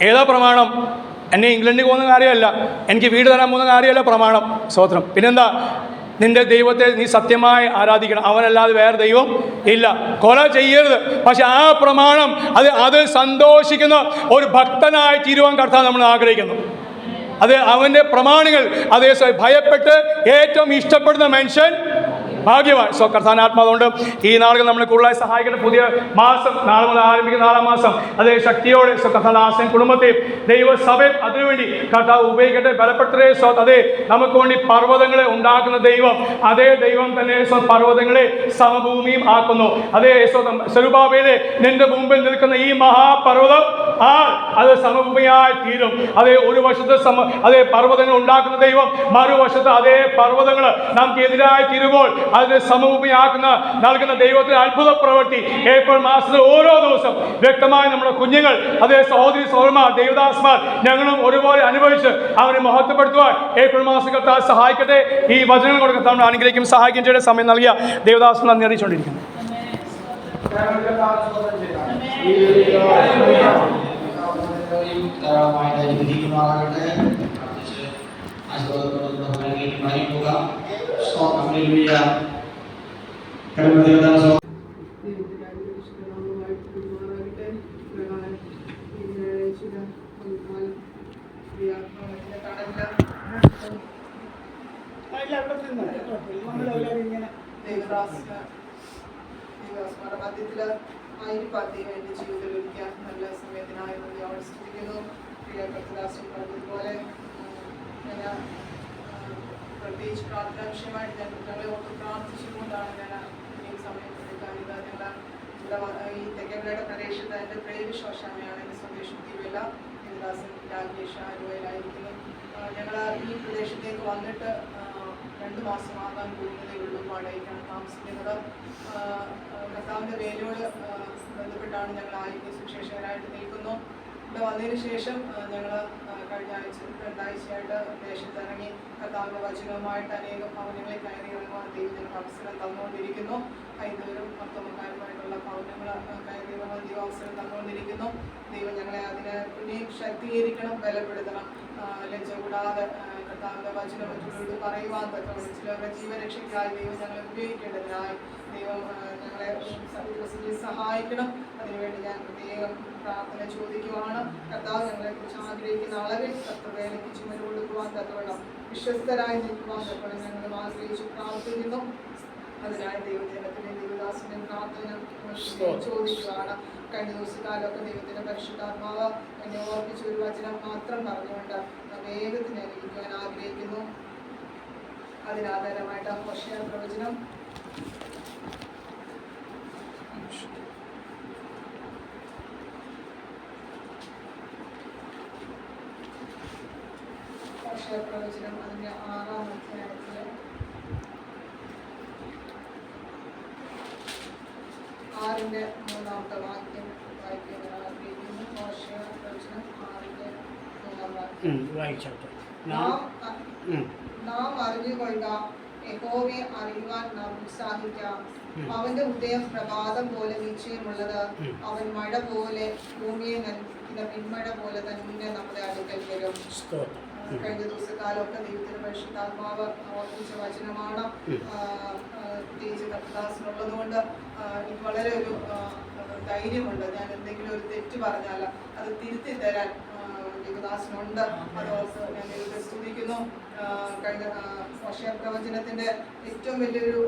ഏതാ പ്രമാണം? എന്നെ ഇംഗ്ലണ്ടിൽ പോകുന്ന കാര്യമല്ല, എനിക്ക് വീട് തരാൻ പോകുന്ന കാര്യമല്ല പ്രമാണം. സ്തോത്രം. പിന്നെന്താ? നിന്റെ ദൈവത്തെ നീ സത്യമായി ആരാധിക്കണം, അവനല്ലാതെ വേറെ ദൈവം ഇല്ല. കൊല ചെയ്യരുത്. പക്ഷെ ആ പ്രമാണം അത് സന്തോഷിക്കുന്ന ഒരു ഭക്തനായി തീരുവാൻ കർത്താവ് നമ്മൾ ആഗ്രഹിക്കുന്നു. അവൻ്റെ പ്രമാണികൾ ഭയപ്പെട്ട് ഏറ്റവും ഇഷ്ടപ്പെടുന്ന മനുഷ്യൻ ഭാഗ്യവാൻ. കർത്താനാത്മാവുകൊണ്ട് ഈ നാളുകൾ നമ്മളെ കൂടുതലായി സഹായിക്കുന്ന പുതിയ മാസം നാളെ മുതൽ ആരംഭിക്കുന്ന 4-ാം മാസം ശക്തിയോടെ കർത്താദാസൻ കുടുംബത്തെയും ദൈവസഭയും അതിനുവേണ്ടി കർത്താവ് ഉപയോഗിക്കട്ടെ, ബലപ്പെടുത്തേ. നമുക്ക് വേണ്ടി പർവ്വതങ്ങളെ ഉണ്ടാക്കുന്ന ദൈവം, ദൈവം തന്നെ പർവ്വതങ്ങളെ സമഭൂമിയും ആക്കുന്നു. സെരുബ്ബാബേലേ, നിന്റെ മുമ്പിൽ നിൽക്കുന്ന ഈ മഹാപർവ്വതം അത് സമഭൂമിയായി തീരും. ഒരു വശത്ത് പർവ്വതങ്ങൾ ഉണ്ടാക്കുന്ന ദൈവം, മറുവശത്ത് പർവ്വതങ്ങൾ നമുക്ക് എതിരായി തീരുമ്പോൾ അതിനെ സമഭൂമിയാക്കുന്ന നൽകുന്ന ദൈവത്തിന്റെ അത്ഭുത പ്രവൃത്തി ഏപ്രിൽ മാസത്തിൽ ഓരോ ദിവസം വ്യക്തമായി നമ്മുടെ കുഞ്ഞുങ്ങൾ സഹോദരി സഹോദരന്മാർ ദേവദാസന്മാർ ഞങ്ങളും ഒരുപോലെ അനുഭവിച്ച് അവനെ മഹത്വപ്പെടുത്തുവാൻ ഏപ്രിൽ മാസത്തിൽ സഹായിക്കട്ടെ. ഈ വചനങ്ങൾ കൊടുക്കാൻ നമ്മൾ അനുഗ്രഹിക്കും, സഹായിക്കും ചെയ്യേണ്ട സമയം നൽകിയ ദേവദാസൻ നന്ദി അറിയിച്ചുകൊണ്ടിരിക്കുന്നു. എന്റെ ജീവിതത്തിൽ ഒരുക്കിയ നല്ല സമയത്തിനായി സ്തുതിക്കുന്നു. പ്രിയ കർത്തദാസൻ പറഞ്ഞതുപോലെ പ്രത്യേകിച്ച് പ്രാർത്ഥനാ വിഷയമായിട്ട് ഞങ്ങളെ ഓർത്ത് പ്രാർത്ഥിച്ചുകൊണ്ടാണ് ഞാൻ ഈ സമയം എടുക്കാൻ. ഈ തെക്കേവിളയുടെ പ്രദേശത്ത് എൻ്റെ പ്രേരിശ്വാസമയാണ് എൻ്റെ സ്വദേശം തിരുവല്ല ദേവദാസൻ രാജേഷ് ആലുവയിലായിരിക്കുന്നു. ഞങ്ങൾ ഈ പ്രദേശത്തേക്ക് വന്നിട്ട് 2 മാസമാകാൻ പോകുന്നതേ ഉള്ളൂ. വാടകയ്ക്കാണ് താമസിക്കുന്നത്. കർത്താവിൻ്റെ വേലയോട് ബന്ധപ്പെട്ടാണ് ഞങ്ങൾ ആയിരിക്കും സുവിശേഷകരായിട്ട് നിൽക്കുന്നു. ഇവിടെ വന്നതിന് ശേഷം ഞങ്ങൾ കഴിഞ്ഞ രണ്ടാഴ്ചയായിട്ട് ദേശത്തിറങ്ങി കർത്താവിൻ്റെ വചനവുമായിട്ട് അനേകം ഭവനങ്ങളിൽ കയറി ഇറങ്ങുവാൻ ദൈവം ഞങ്ങൾക്ക് അവസരം തന്നുകൊണ്ടിരിക്കുന്നു. ഹൈന്ദവരും മർത്തോമക്കാരുമായിട്ടുള്ള ഭവനങ്ങൾ കയറി ഇറങ്ങുവാൻ ദൈവം അവസരം തന്നുകൊണ്ടിരിക്കുന്നു. ദൈവം ഞങ്ങളെ അതിനെ പിന്നെയും ശക്തീകരിക്കണം, ബലപ്പെടുത്തണം. ലജ്ജ കൂടാതെ കർത്താവിൻ്റെ വചനം മറ്റുള്ളവരോട് പറയുവാൻ തക്കവണ്ണം ചിലരുടെ ജീവരക്ഷയ്ക്കായി ദൈവം ഞങ്ങളെ ഉപയോഗിക്കേണ്ടതിനായി ദൈവം ഞങ്ങളെ സത്യത്തിൽ സഹായിക്കണം. അതിനുവേണ്ടി ഞാൻ പ്രത്യേകം പ്രാർത്ഥന ചോദിക്കുവാണ്. കർത്താവ് ഞങ്ങളെക്കുറിച്ച് ആഗ്രഹിക്കുന്ന അളവിൽ കർത്തവേലയ്ക്ക് ചുമട് കൊടുക്കുവാൻ തക്കവണ്ണം വിശ്വസ്തരായി നിൽക്കുവാൻ തക്കവണ്ണം ഞങ്ങൾ ആഗ്രഹിച്ചു പ്രാർത്ഥിക്കുന്നു. അതിനായി ദൈവജനത്തിൻ്റെ ദേവദാസന്റെ പ്രാർത്ഥന ചോദിക്കുകയാണ്. കഴിഞ്ഞ ദിവസക്കാലമൊക്കെ ദൈവത്തിന്റെ പരിശുദ്ധാത്മാവ് എന്നെ ഓർപ്പിച്ച ഒരു വചനം മാത്രം പറഞ്ഞുകൊണ്ട് വേഗത്തിൽ അനുഭവിക്കാൻ ആഗ്രഹിക്കുന്നു. അതിനാധാരമായിട്ട് ഹോശേയ പ്രവചനം 6-ാം അധ്യായത്തില് 6-ന്റെ 3-ാമത്തെ വാക്യം വായിക്കാൻ ആഗ്രഹിക്കുന്നു. ഹോശേയ പ്രവചനം 6:3. വായിച്ചോട്ടെ. നാം അറിഞ്ഞുകൊള്ളുക, യഹോവയെ അറിയുവാൻ നാം ഉത്സാഹിക്കാം. അവന്റെ ഉദയം പ്രഭാതം പോലെ നിശ്ചയമുള്ളത്. അവൻ മഴ പോലെ ഭൂമിയെ നനയ്ക്കുന്ന പിന്മഴ പോലെ തന്നെ നമ്മുടെ അടുക്കൽ വരും. കഴിഞ്ഞ ദിവസക്കാലമൊക്കെ ദൈവത്തിന്റെ പരിശുദ്ധാത്മാവ് ഓർപ്പിച്ച വചനമാണ്. പ്രത്യേകിച്ച് കർത്തദാസിനുള്ളത് കൊണ്ട് എനിക്ക് വളരെ ഒരു ധൈര്യമുണ്ട്. ഞാൻ എന്തെങ്കിലും ഒരു തെറ്റ് പറഞ്ഞാൽ അത് തിരുത്തി തരാൻ ദൈവദാസനുണ്ട്. അതോർത്ത് ഞാൻ ദൈവത്തെ സ്തുതിക്കുന്നു. കഴിഞ്ഞ ഹോശേയ പ്രവചനത്തിന്റെ ഏറ്റവും വലിയൊരു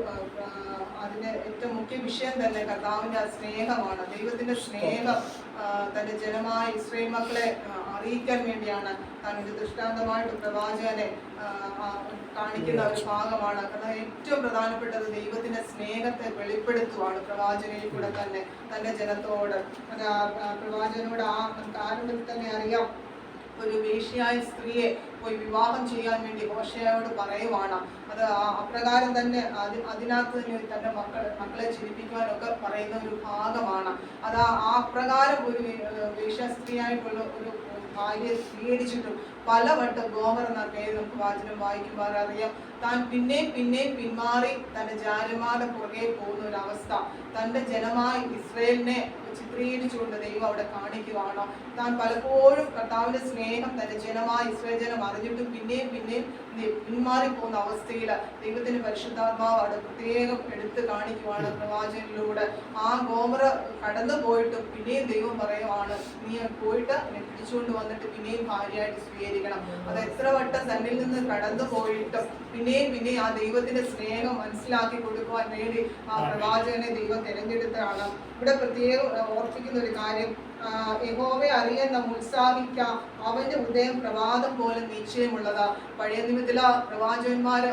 അതിന്റെ ഏറ്റവും മുഖ്യ വിഷയം തന്നെ കർത്താവിന്റെ ആ സ്നേഹമാണ്. ദൈവത്തിന്റെ സ്നേഹം തന്റെ ജനമായ ഇസ്രായേൽ മക്കളെ അറിയിക്കാൻ വേണ്ടിയാണ് താൻ ഒരു ദൃഷ്ടാന്തമായിട്ട് പ്രവാചകനെ കാണിക്കുന്ന ഒരു ഭാഗമാണ്. കാരണം ഏറ്റവും പ്രധാനപ്പെട്ടത് ദൈവത്തിന്റെ സ്നേഹത്തെ വെളിപ്പെടുത്തുവാണ് പ്രവാചകനിൽ കൂടെ തന്നെ തന്റെ ജനത്തോട്. അത് പ്രവാചകനോട് നമുക്ക് ആരംഭത്തിൽ തന്നെ അറിയാം, ഒരു വേശ്യയായ സ്ത്രീയെ പോയി വിവാഹം ചെയ്യാൻ വേണ്ടി ഹോശേയയോട് പറയുവാണ്. അത് അപ്രകാരം തന്നെ അതിനകത്ത് തന്നെ തന്റെ മക്കളെ ചിരിപ്പിക്കുവാനൊക്കെ പറയുന്ന ഒരു ഭാഗമാണ്. അത് ആ പ്രകാരം ഒരു വേശ്യ സ്ത്രീയായിട്ടുള്ള ഒരു ഭാര്യയെ സ്വീകരിച്ചിട്ടും പലവട്ടം ഗോമർ എന്ന പേര് നമുക്ക് വാചനം വായിക്കുമ്പോൾ അറിയാം, താൻ പിന്നെയും പിന്മാറി തന്റെ ജാരന്മാരുടെ പുറകെ പോകുന്ന ഒരു അവസ്ഥ തന്റെ ജനമായ ഇസ്രായേലിനെ ചിത്രീകരിച്ചുകൊണ്ട് ദൈവം അവിടെ കാണിക്കുവാണ്. താൻ പലപ്പോഴും കർത്താവിന്റെ സ്നേഹം തന്റെ ജനമായ ഇസ്രായേൽ ജനം അറിഞ്ഞിട്ടും പിന്നെയും പിന്മാറി പോകുന്ന അവസ്ഥയിൽ ദൈവത്തിന്റെ പരിശുദ്ധാത്മാവ് അവിടെ പ്രത്യേകം എടുത്ത് കാണിക്കുവാണ് പ്രവാചകനിലൂടെ. ആ ഗോമറ കടന്നു പോയിട്ടും പിന്നെയും ദൈവം പറയുവാണ്, നീ പോയിട്ട് എന്നെ പിടിച്ചുകൊണ്ട് വന്നിട്ട് പിന്നെയും ഭാര്യയായിട്ട് സ്വീകരിക്കണം. അത് എത്ര വട്ടം തന്നിൽ നിന്ന് കടന്നു പോയിട്ടും പിന്നെയും ആ ദൈവത്തിന്റെ സ്നേഹം മനസ്സിലാക്കി കൊടുക്കുവാൻ വേണ്ടി ആ പ്രവാചകനെ ദൈവം തിരഞ്ഞെടുത്തതാണ്. ഇവിടെ പ്രത്യേകം ഓർപ്പിക്കുന്ന ഒരു കാര്യം, യഹോവയെ അറിയാൻ നാം ഉത്സാഹിക്കാം. അവന്റെ ഉദയം പ്രഭാതം പോലെ നിശ്ചയമുള്ളതാ. പഴയ നിയമത്തില പ്രവാചകന്മാര്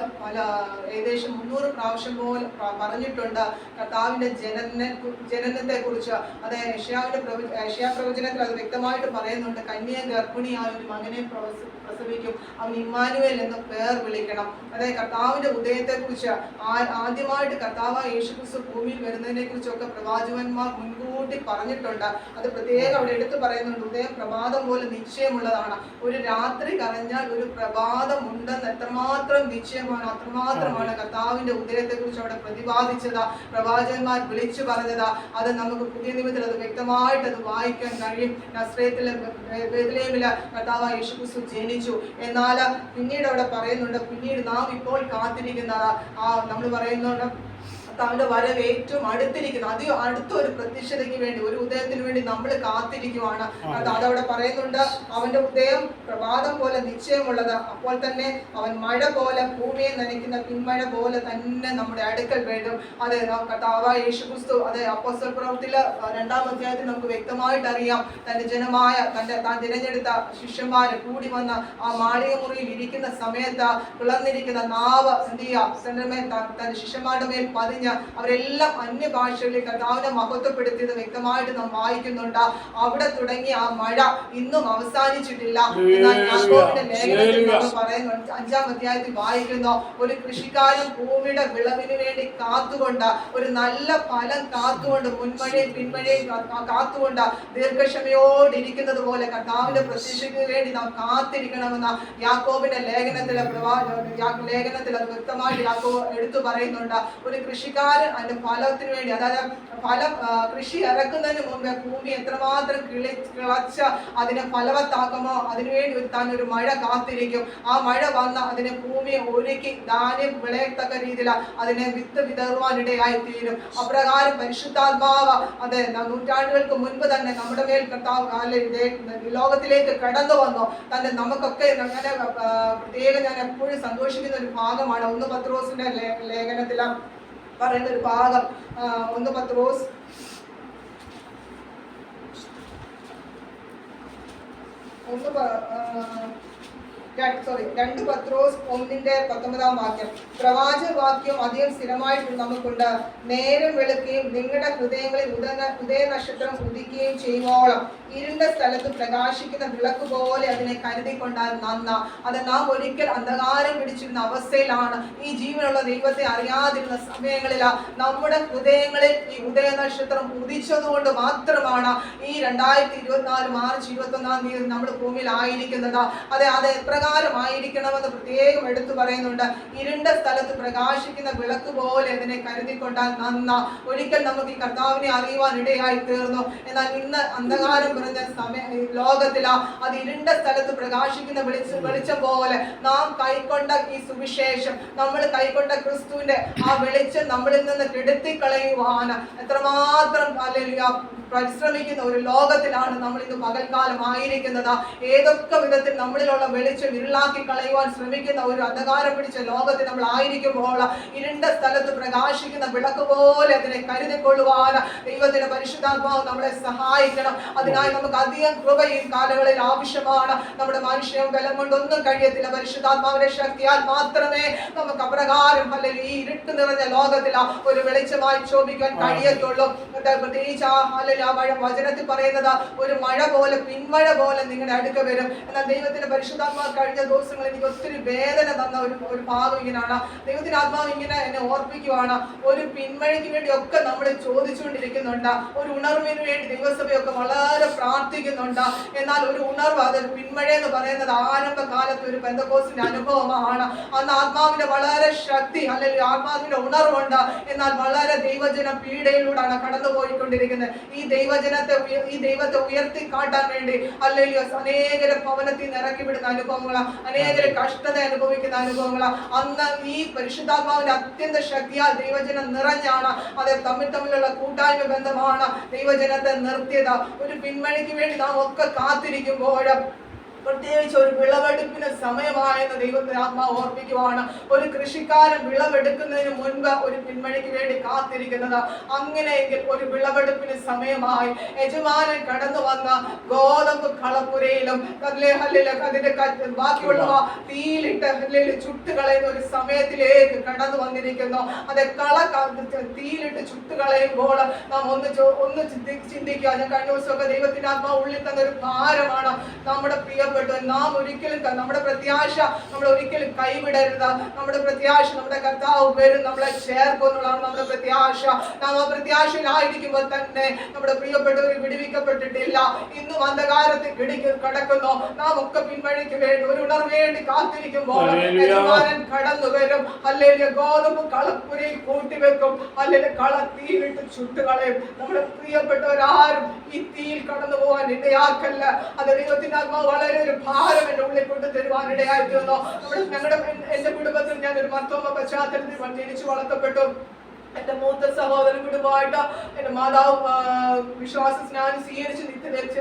ഏകദേശം 300 പ്രാവശ്യം പോലെ പറഞ്ഞിട്ടുണ്ട് കർത്താവിന്റെ ജനനത്തെ കുറിച്ച്. അത് യശയ്യാ പ്രവചനത്തിൽ അത് വ്യക്തമായിട്ട് പറയുന്നുണ്ട്. കന്യ ഗർഭിണിയായ ഒരു മകനെ പ്രസവിക്കും, അവൻ ഇമ്മാനുവേൽ എന്ന് പേർ വിളിക്കണം. അതായത് കർത്താവിന്റെ ഉദയത്തെ കുറിച്ച് ആദ്യമായിട്ട് കർത്താവ് യേശുക്രിസ്തു ഭൂമിയിൽ വരുന്നതിനെ കുറിച്ചൊക്കെ പ്രവാചകന്മാർ മുൻകൂട്ടി പറഞ്ഞിട്ടുണ്ട്. അത് പ്രത്യേകം അവിടെ എടുത്തു പറയുന്നുണ്ട്. ഉദയം പ്രഭാതം പോലെ നിശ്ചയമുള്ളതാണ്. ഒരു രാത്രി കരഞ്ഞാൽ ഒരു പ്രഭാതം ഉണ്ടെന്ന് എത്രമാത്രം നിശ്ചയമാണ്, അത്രമാത്രമാണ് കർത്താവിന്റെ ഉദയത്തെ കുറിച്ച് അവിടെ പ്രതിപാദിച്ചത്, പ്രവാചകന്മാർ വിളിച്ചു പറഞ്ഞത്. അത് നമുക്ക് പുതിയ നിയമത്തിൽ അത് വ്യക്തമായിട്ട് അത് വായിക്കാൻ കഴിയും. നസ്രയത്തിലെ ബേത്ലഹേമില് കർത്താവ് യേശുക്രിസ്തു ജനിച്ചു. എന്നാൽ പിന്നീട് അവിടെ പറയുന്നുണ്ട്, പിന്നീട് നാം ഇപ്പോൾ കാത്തിരിക്കുന്നത് നമ്മൾ പറയുന്നുണ്ട് കർത്താവിന്റെ വരവ് ഏറ്റവും അടുത്തിരിക്കുന്നു. അധികം അടുത്തൊരു പ്രത്യക്ഷതയ്ക്ക് വേണ്ടി, ഒരു ഉദയത്തിന് വേണ്ടി നമ്മൾ കാത്തിരിക്കുവാണ്. അതവിടെ പറയുന്നുണ്ട്, അവന്റെ ഉദയം പ്രഭാതം പോലെ നിശ്ചയമുള്ളത്. അപ്പോൾ തന്നെ അവൻ മഴ പോലെ ഭൂമിയെ നനയ്ക്കുന്ന പിന്മഴ പോലെ തന്നെ നമ്മുടെ അടുക്കൽ വരും. അത് കർത്താവായ യേശുക്രിസ്തു അത് അപ്പോസ്തല പ്രവൃത്തിയിലെ 2-ാം അധ്യായത്തിൽ നമുക്ക് വ്യക്തമായിട്ട് അറിയാം. തന്റെ ജനമായ താൻ തിരഞ്ഞെടുത്ത ശിഷ്യന്മാരെ കൂടി വന്ന് ആ മാളിക മുറിയിൽ ഇരിക്കുന്ന സമയത്ത് പിളർന്നിരിക്കുന്ന നാവ് എന്ത് ചെയ്യുക, തന്റെ ശിഷ്യന്മാരുടെ മേൽ പതിഞ്ഞ് അവരെല്ലാം അന്യഭാഷകളിൽ കർത്താവിനെ മഹത്വപ്പെടുത്തിയത് വ്യക്തമായിട്ട് നാം വായിക്കുന്നുണ്ട്. അവിടെ തുടങ്ങിയ ആ മഴ ഇന്നും അവസാനിച്ചിട്ടില്ല. എന്നാൽ യാക്കോബിന്റെ ലേഖനത്തിൽ നമ്മൾ പറയുന്നുണ്ട്, 5-ാം അധ്യായത്തിൽ വായിക്കുന്നു, ഒരു കൃഷിക്കാരൻ ഭൂമിയുടെ വിളവിന് വേണ്ടി കാത്തുകൊണ്ട്, ഒരു നല്ല ഫലം കാത്തുകൊണ്ട്, മുൻമഴയും പിന്മഴയും കാത്തുകൊണ്ട് ദീർഘക്ഷമയോടിരിക്കുന്നത് പോലെ കർത്താവിന്റെ പ്രത്യക്ഷയ്ക്ക് വേണ്ടി നാം കാത്തിരിക്കണമെന്ന യാക്കോബിന്റെ ലേഖനത്തിൽ അത് വ്യക്തമായിട്ട് യാക്കോബ് എടുത്തു പറയുന്നുണ്ട്. ഒരു കൃഷിക്കാരൻ അതിന്റെ ഫലത്തിന് വേണ്ടി, അതായത് ഫലം കൃഷി ഇറക്കുന്നതിന് മുമ്പ് ഭൂമി എത്രമാത്രം കിളച്ച് അതിനെ ഫലവത്താക്കുമോ അതിനുവേണ്ടി താൻ ഒരു മഴ കാത്തിരിക്കും. ആ മഴ വന്ന് അതിനെ ഭൂമിയെ ഒരുക്കി ധാന്യം വിളയത്തക്ക രീതിയിൽ അതിനെ വിത്ത് വിതറുവാനിടയായി തീരും. അപ്രകാരം പരിശുദ്ധാത്മാവ് അത് നൂറ്റാണ്ടുകൾക്ക് മുൻപ് തന്നെ നമ്മുടെ മേൽ കർത്താവ് ലോകത്തിലേക്ക് കടന്നു വന്നു. തന്നെ നമുക്കൊക്കെ അങ്ങനെ പ്രത്യേകം ഞാൻ എപ്പോഴും സന്തോഷിക്കുന്ന ഒരു ഭാഗമാണ് 1 പത്രോസിന്റെ ലേഖനത്തിൽ പറയുന്ന ഒരു ഭാഗം. 1 പത്രോസ് 1 2 പത്രോസ് 1:19 പ്രവാചക വാക്യം അധികം സ്ഥിരമായിട്ട് നമുക്കുണ്ട്. നേരം വെളുക്കുകയും നിങ്ങളുടെ ഹൃദയങ്ങളിൽ ഉദയ നക്ഷത്രം ഉദിക്കുകയും ചെയ്യുവോളം ഇരുണ്ട സ്ഥലത്ത് പ്രകാശിക്കുന്ന വിളക്ക് പോലെ അതിനെ കരുതിക്കൊണ്ടാൽ നന്ന. അത് നാം ഒരിക്കൽ അന്ധകാരം പിടിച്ചിരുന്ന അവസ്ഥയിലാണ്. ഈ ജീവനുള്ള ദൈവത്തെ അറിയാതിരുന്ന സമയങ്ങളിൽ നമ്മുടെ ഹൃദയങ്ങളിൽ ഈ ഉദയ നക്ഷത്രം ഉദിച്ചതുകൊണ്ട് മാത്രമാണ് ഈ 2024 മാർച്ച് 21 നമ്മൾ ഭൂമിയിൽ ആയിരിക്കുന്നത്. അത് എപ്രകാരം ആയിരിക്കണമെന്ന് പ്രത്യേകം എടുത്തു പറയുന്നുണ്ട്. ഇരുണ്ട സ്ഥലത്ത് പ്രകാശിക്കുന്ന വിളക്ക് പോലെ അതിനെ കരുതിക്കൊണ്ടാൽ നന്ന. ഒരിക്കൽ നമുക്ക് ഈ കർത്താവിനെ അറിയുവാൻ ഇടയായി തീർന്നു. എന്നാൽ ഇന്ന് അന്ധകാരം ലോകത്തില അത് ഇരുണ്ട സ്ഥലത്ത് പ്രകാശിക്കുന്ന വെളിച്ചം പോലെ നാം കൈക്കൊണ്ട ഈ സുവിശേഷം, നമ്മൾ കൈക്കൊണ്ട ക്രിസ്തുവിന്റെ ആ വെളിച്ചം നമ്മളിൽ നിന്ന് കെടുത്തിക്കളയുവാൻ എത്രമാത്രം പരിശ്രമിക്കുന്ന ഒരു ലോകത്തിലാണ് നമ്മൾ ഇന്ന് പകൽക്കാലം ആയിരിക്കുന്നത്. ഏതൊക്കെ വിധത്തിൽ നമ്മളിലുള്ള വെളിച്ചം ഇരുളാക്കി കളയുവാൻ ശ്രമിക്കുന്ന ഒരു അന്ധകാരം പിടിച്ച ലോകത്തിൽ നമ്മൾ ആയിരിക്കുമ്പോൾ ഇരുണ്ട സ്ഥലത്ത് പ്രകാശിക്കുന്ന വിളക്ക് പോലെ അതിനെ കരുതിക്കൊള്ളുവാൻ ദൈവത്തിന്റെ പരിശുദ്ധാത്മാവ് നമ്മളെ സഹായിക്കണം. അതിനായി നമുക്ക് അധികം കൃപ ഈ കാലങ്ങളിൽ ആവശ്യമാണ്. നമ്മുടെ മനുഷ്യ ബലം കൊണ്ടൊന്നും കഴിയത്തില്ല. പരിശുദ്ധാത്മാവിന്റെ ശക്തിയാൽ മാത്രമേ നമുക്ക് അപ്രകാരം അല്ലെങ്കിൽ ഈ ഇരുട്ട് നിറഞ്ഞ ലോകത്തിൽ ഒരു വെളിച്ചമായി ശോഭിക്കാൻ കഴിയത്തുള്ളൂ. പ്രത്യേകിച്ച് വചനത്തിൽ പറയുന്നത് ഒരു മഴ പോലെ, പിന്മഴ പോലെ നിങ്ങളുടെ അടുക്ക വരും. എന്നാൽ ദൈവത്തിന്റെ പരിശുദ്ധാത്മാവ് കഴിഞ്ഞ ദിവസങ്ങളിൽ എനിക്ക് ഒത്തിരി വേദന തന്ന ഒരു ഭാഗം ഇങ്ങനെയാണ്. ദൈവത്തിന്റെ ആത്മാവ് ഇങ്ങനെ എന്നെ ഓർപ്പിക്കുവാണ്. ഒരു പിന്മഴയ്ക്ക് വേണ്ടി ഒക്കെ നമ്മൾ ചോദിച്ചുകൊണ്ടിരിക്കുന്നുണ്ട്. ഒരു ഉണർവിന് വേണ്ടി ദൈവസഭയൊക്കെ വളരെ പ്രാർത്ഥിക്കുന്നുണ്ട്. എന്നാൽ ഒരു ഉണർവ്, അത് പിന്മഴ എന്ന് പറയുന്നത് ആരംഭകാലത്ത് ഒരു പെന്തക്കോസ്തിന്റെ അനുഭവമാണ്. അന്ന് ആത്മാവിന്റെ വളരെ ശക്തി അല്ലെങ്കിൽ ആത്മാവിന്റെ ഉണർവുണ്ട്. എന്നാൽ വളരെ ദൈവജനം പീഡയിലൂടെയാണ് കടന്നുപോയിക്കൊണ്ടിരിക്കുന്നത്. ഈ ദൈവത്തെ ഉയർത്തി കാട്ടാൻ വേണ്ടി അല്ലെങ്കിൽ അനേകരെ ഭവനത്തിൽ നിന്ന് ഇറക്കി വിടുന്ന അനുഭവങ്ങൾ, അനേകരെ കഷ്ടത അനുഭവിക്കുന്ന അനുഭവങ്ങൾ അന്ന് ഈ പരിശുദ്ധാത്മാവിന്റെ അത്യന്ത ശക്തിയാൽ ദൈവജനം നിറഞ്ഞാണ്. അത് തമ്മിലുള്ള കൂട്ടായ്മ ബന്ധമാണ് ദൈവജനത്തെ നിർത്തിയത്. ഒരു പിന്മഴയ്ക്ക് വേണ്ടി നാം ഒക്കെ കാത്തിരിക്കുമ്പോൾ പ്രത്യേകിച്ച് ഒരു വിളവെടുപ്പിന് സമയമായെന്ന് ദൈവത്തിന്റെ ആത്മാവ് ഓർപ്പിക്കുവാണ്. ഒരു കൃഷിക്കാരൻ വിളവെടുക്കുന്നതിന് മുൻപ് ഒരു പിന്മഴയ്ക്ക് വേണ്ടി കാത്തിരിക്കുന്നത്. അങ്ങനെയെങ്കിൽ ഒരു വിളവെടുപ്പിന് സമയമായി യജമാനൻ കടന്നു വന്ന ഗോതമ്പ് കളപ്പുരയിലും അതിന്റെ ബാക്കിയുള്ള തീയിലിട്ട് ചുട്ടുകളയുന്ന ഒരു സമയത്തിലേക്ക് കടന്നു വന്നിരിക്കുന്നു. അത് തീയിലിട്ട് ചുട്ടുകളയുമ്പോൾ നാം ഒന്ന് ചിന്തിക്കുക. ഞാൻ കഴിഞ്ഞ ദിവസമൊക്കെ ദൈവത്തിന്റെ ആത്മാവ് ഉള്ളിൽ തന്ന ഒരു ഭാരമാണ്. നമ്മുടെ നാം ഒരിക്കലും നമ്മുടെ പ്രത്യാശ നമ്മൾ ഒരിക്കലും കൈവിടരുത്. നമ്മുടെ പ്രത്യാശ നമ്മുടെ കർത്താവ് വരും, നമ്മളെ ചേർക്കും എന്നുള്ളതാണ് നമ്മുടെ പ്രത്യാശ. നാം ആ പ്രത്യാശയിലായിരിക്കുമ്പോൾ തന്നെ നമ്മുടെ പ്രിയപ്പെട്ടവർ വിടുവിക്കപ്പെട്ടിട്ടില്ല. ഇന്നും അന്ധകാരത്തിൽ കിടക്കുന്നു. നാം ഒക്കെ പിന്മഴയ്ക്ക് വേണ്ടി ഒരു ഉണർവ് വേണ്ടി കാത്തിരിക്കുമ്പോൾ യജമാനൻ കടന്നു വരും. അല്ലെങ്കിൽ ഗോതമ്പ് കളപ്പുരയിൽ കൂട്ടിവെക്കും, അല്ലെങ്കിൽ തീയിലിട്ട് ചുട്ടുകളയും. നമ്മുടെ പ്രിയപ്പെട്ടവരാരും ഈ തീയിൽ കടന്നു പോകാൻ ഇടയാക്കല്ല. അത് ദൈവത്തിന്റെ ആത്മാവ് വളരെ ഒരു ഭാരം എന്റെ ഉള്ളിൽ കൊണ്ട് തരുവാനിടയായിരുന്നു. എന്റെ കുടുംബത്തിൽ ഞാൻ ഒരു മർത്തോമ പശ്ചാത്തലത്തിൽ ജനിച്ചു വളർത്തപ്പെട്ടു. എന്റെ മൂത്ത സഹോദരൻ കുടുംബമായിട്ട് എന്റെ മാതാവ് വിശ്വാസ സ്നാനം സ്വീകരിച്ച് നിത്യതേർച്ച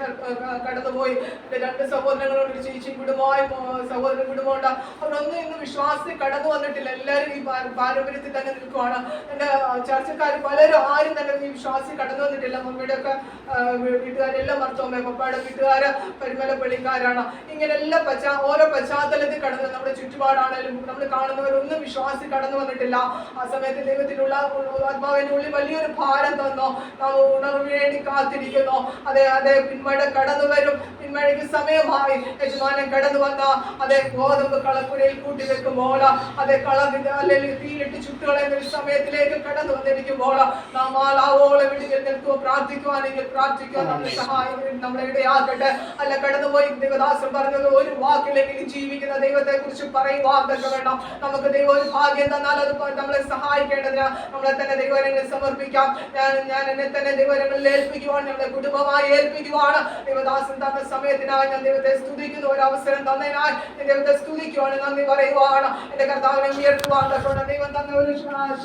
കടന്നുപോയി. എന്റെ 2 സഹോദരങ്ങളോട് ഒരു ചേച്ചി കുടുംബമായി സഹോദരൻ കുടുംബമുണ്ട്. അവരൊന്നും ഇന്ന് വിശ്വാസത്തിൽ കടന്നു വന്നിട്ടില്ല. എല്ലാവരും ഈ പാരമ്പര്യത്തിൽ തന്നെ നിൽക്കുവാണ്. എന്റെ ചർച്ചക്കാർ പലരും ആരും തന്നെ ഈ വിശ്വാസത്തിൽ കടന്നു വന്നിട്ടില്ല. മമ്മിയുടെ ഒക്കെ വീട്ടുകാരെല്ലാം മർത്തോമ, പപ്പയുടെ വീട്ടുകാര് പരിമലപ്പള്ളിക്കാരാണ്. ഇങ്ങനെ എല്ലാ ഓരോ പശ്ചാത്തലത്തിൽ കടന്നു നമ്മുടെ ചുറ്റുപാടാണേലും നമ്മൾ കാണുന്നവരൊന്നും വിശ്വാസത്തിൽ കടന്നു വന്നിട്ടില്ല. ആ സമയത്ത് ദൈവത്തിലുള്ള ആത്മാവിന്റെ ഉള്ളിൽ വലിയൊരു ഭാരം തന്നോ. നാം ഉണർവ് വേണ്ടി കാത്തിരിക്കുന്നു. അതെ പിന്മഴ കടന്നു വരും. പിന്മഴയ്ക്ക് സമയമായി യജമാനൻ കടന്നു വന്ന അതേ ഗോതമ്പ് കളപ്പുരയിൽ കൂട്ടിവെക്കുമ്പോൾ അല്ലെങ്കിൽ തീയിലിട്ട് ചുട്ടുകളയുന്ന ഒരു സമയത്തിലേക്ക് കടന്നു വന്നിരിക്കുമ്പോൾ നാം ആലാവോളം വിടുതൽ നിൽക്കുക. പ്രാർത്ഥിക്കുവാനെങ്കിൽ പ്രാർത്ഥിക്കുവാൻ നമ്മുടെ സഹായം നമ്മളെ ഇടയാക്കട്ടെ. അല്ല കടന്നുപോയി ദൈവദാസൻ പറഞ്ഞത് ഒരു വാക്കിലെങ്കിലും ജീവിക്കുന്ന ദൈവത്തെ കുറിച്ച് പറയുവാൻ തന്നെ വേണം. നമുക്ക് ദൈവം ഒരു ഭാഗ്യം തന്നാൽ അത് നമ്മളെ സഹായിക്കേണ്ടതിന് നമ്മളെ തന്നെ ദൈവങ്ങളിൽ സമർപ്പിക്കാം. ഞാൻ എന്നെ തന്നെ ദൈവങ്ങളിൽ ഏൽപ്പിക്കുവാൻ, ഞങ്ങളുടെ കുടുംബമായി ഏൽപ്പിക്കുവാണ്. ദൈവദാസൻ തന്ന സമയത്തിനായി ഞാൻ ദൈവത്തെ സ്തുതിക്കുന്ന ഒരു അവസരം തന്നതിനായി ദൈവത്തെ സ്തുതിക്കുവാണ്, നന്ദി പറയുവാണ്. എന്റെ കർത്താവിനെ ഉയർത്തുവാൻ തക്കൊണ്ട് ദൈവം തന്ന ഒരു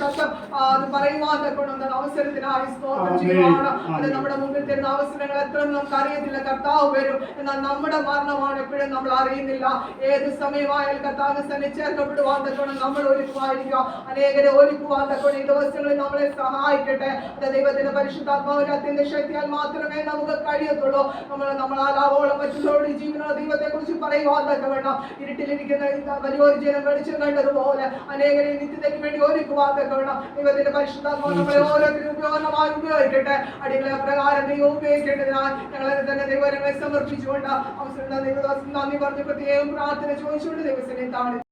ശബ്ദം അത് പറയുവാൻ തക്കൊണ്ട് അവസരത്തിനായി സ്തോത്രം ചെയ്യുവാണ്. അത് നമ്മുടെ മുമ്പിൽ തരുന്ന അവസരങ്ങൾ എത്ര നമുക്ക് അറിയത്തില്ല. കർത്താവ് വരും, എന്നാൽ നമ്മുടെ മരണമാണ് എപ്പോഴും നമ്മൾ അറിയുന്നില്ല. ഏത് സമയമായാലും കർത്താവിനെ തന്നെ ചേർക്കപ്പെടുവാൻ തക്കൊണ്ട് നമ്മൾ ഒരുക്കുവായിരിക്കുക. അനേകരെ ഒരുക്കുവാൻ തക്കൊണ്ട് ഈ ദിവസങ്ങളിൽ നമ്മളെ സഹായിക്കട്ടെ. അത് ദൈവത്തിന്റെ പരിശുദ്ധാത്മാവിന്റെ അത്യന്ത ശക്തിയാൽ മാത്രമേ നമുക്ക് കഴിയത്തുള്ളൂ. നമ്മൾ ആലാവോളം എത്രത്തോളം മറ്റുള്ളവരുടെ ജീവനുള്ള ദൈവത്തെ കുറിച്ച് പറയുവാൻ തക്കവണ്ണം ഇരുട്ടിലിരിക്കുന്ന വലിയൊരു ജനം വെളിച്ചം കണ്ടതുപോലെ അനേകരെ നിത്യതയ്ക്ക് വേണ്ടി ഒരുക്കുവാൻ തക്കവണ്ണം ദൈവത്തിന്റെ പരിശുദ്ധാത്മാവ് നമ്മളെ ഓരോരുത്തരും ഉപകരണമായി ഉപയോഗിക്കട്ടെ. അടികളെ പ്രകാരം ദൈവം ഉപയോഗിക്കേണ്ടതിനാൽ ഞങ്ങളെ തന്നെ ദൈവങ്ങളെ സമർപ്പിച്ചുകൊണ്ട് അവസരം ദൈവദാസൻ നന്ദി പറഞ്ഞ് പ്രത്യേകം പ്രാർത്ഥന ചോദിച്ചുകൊണ്ട് ദൈവസനെ താഴെ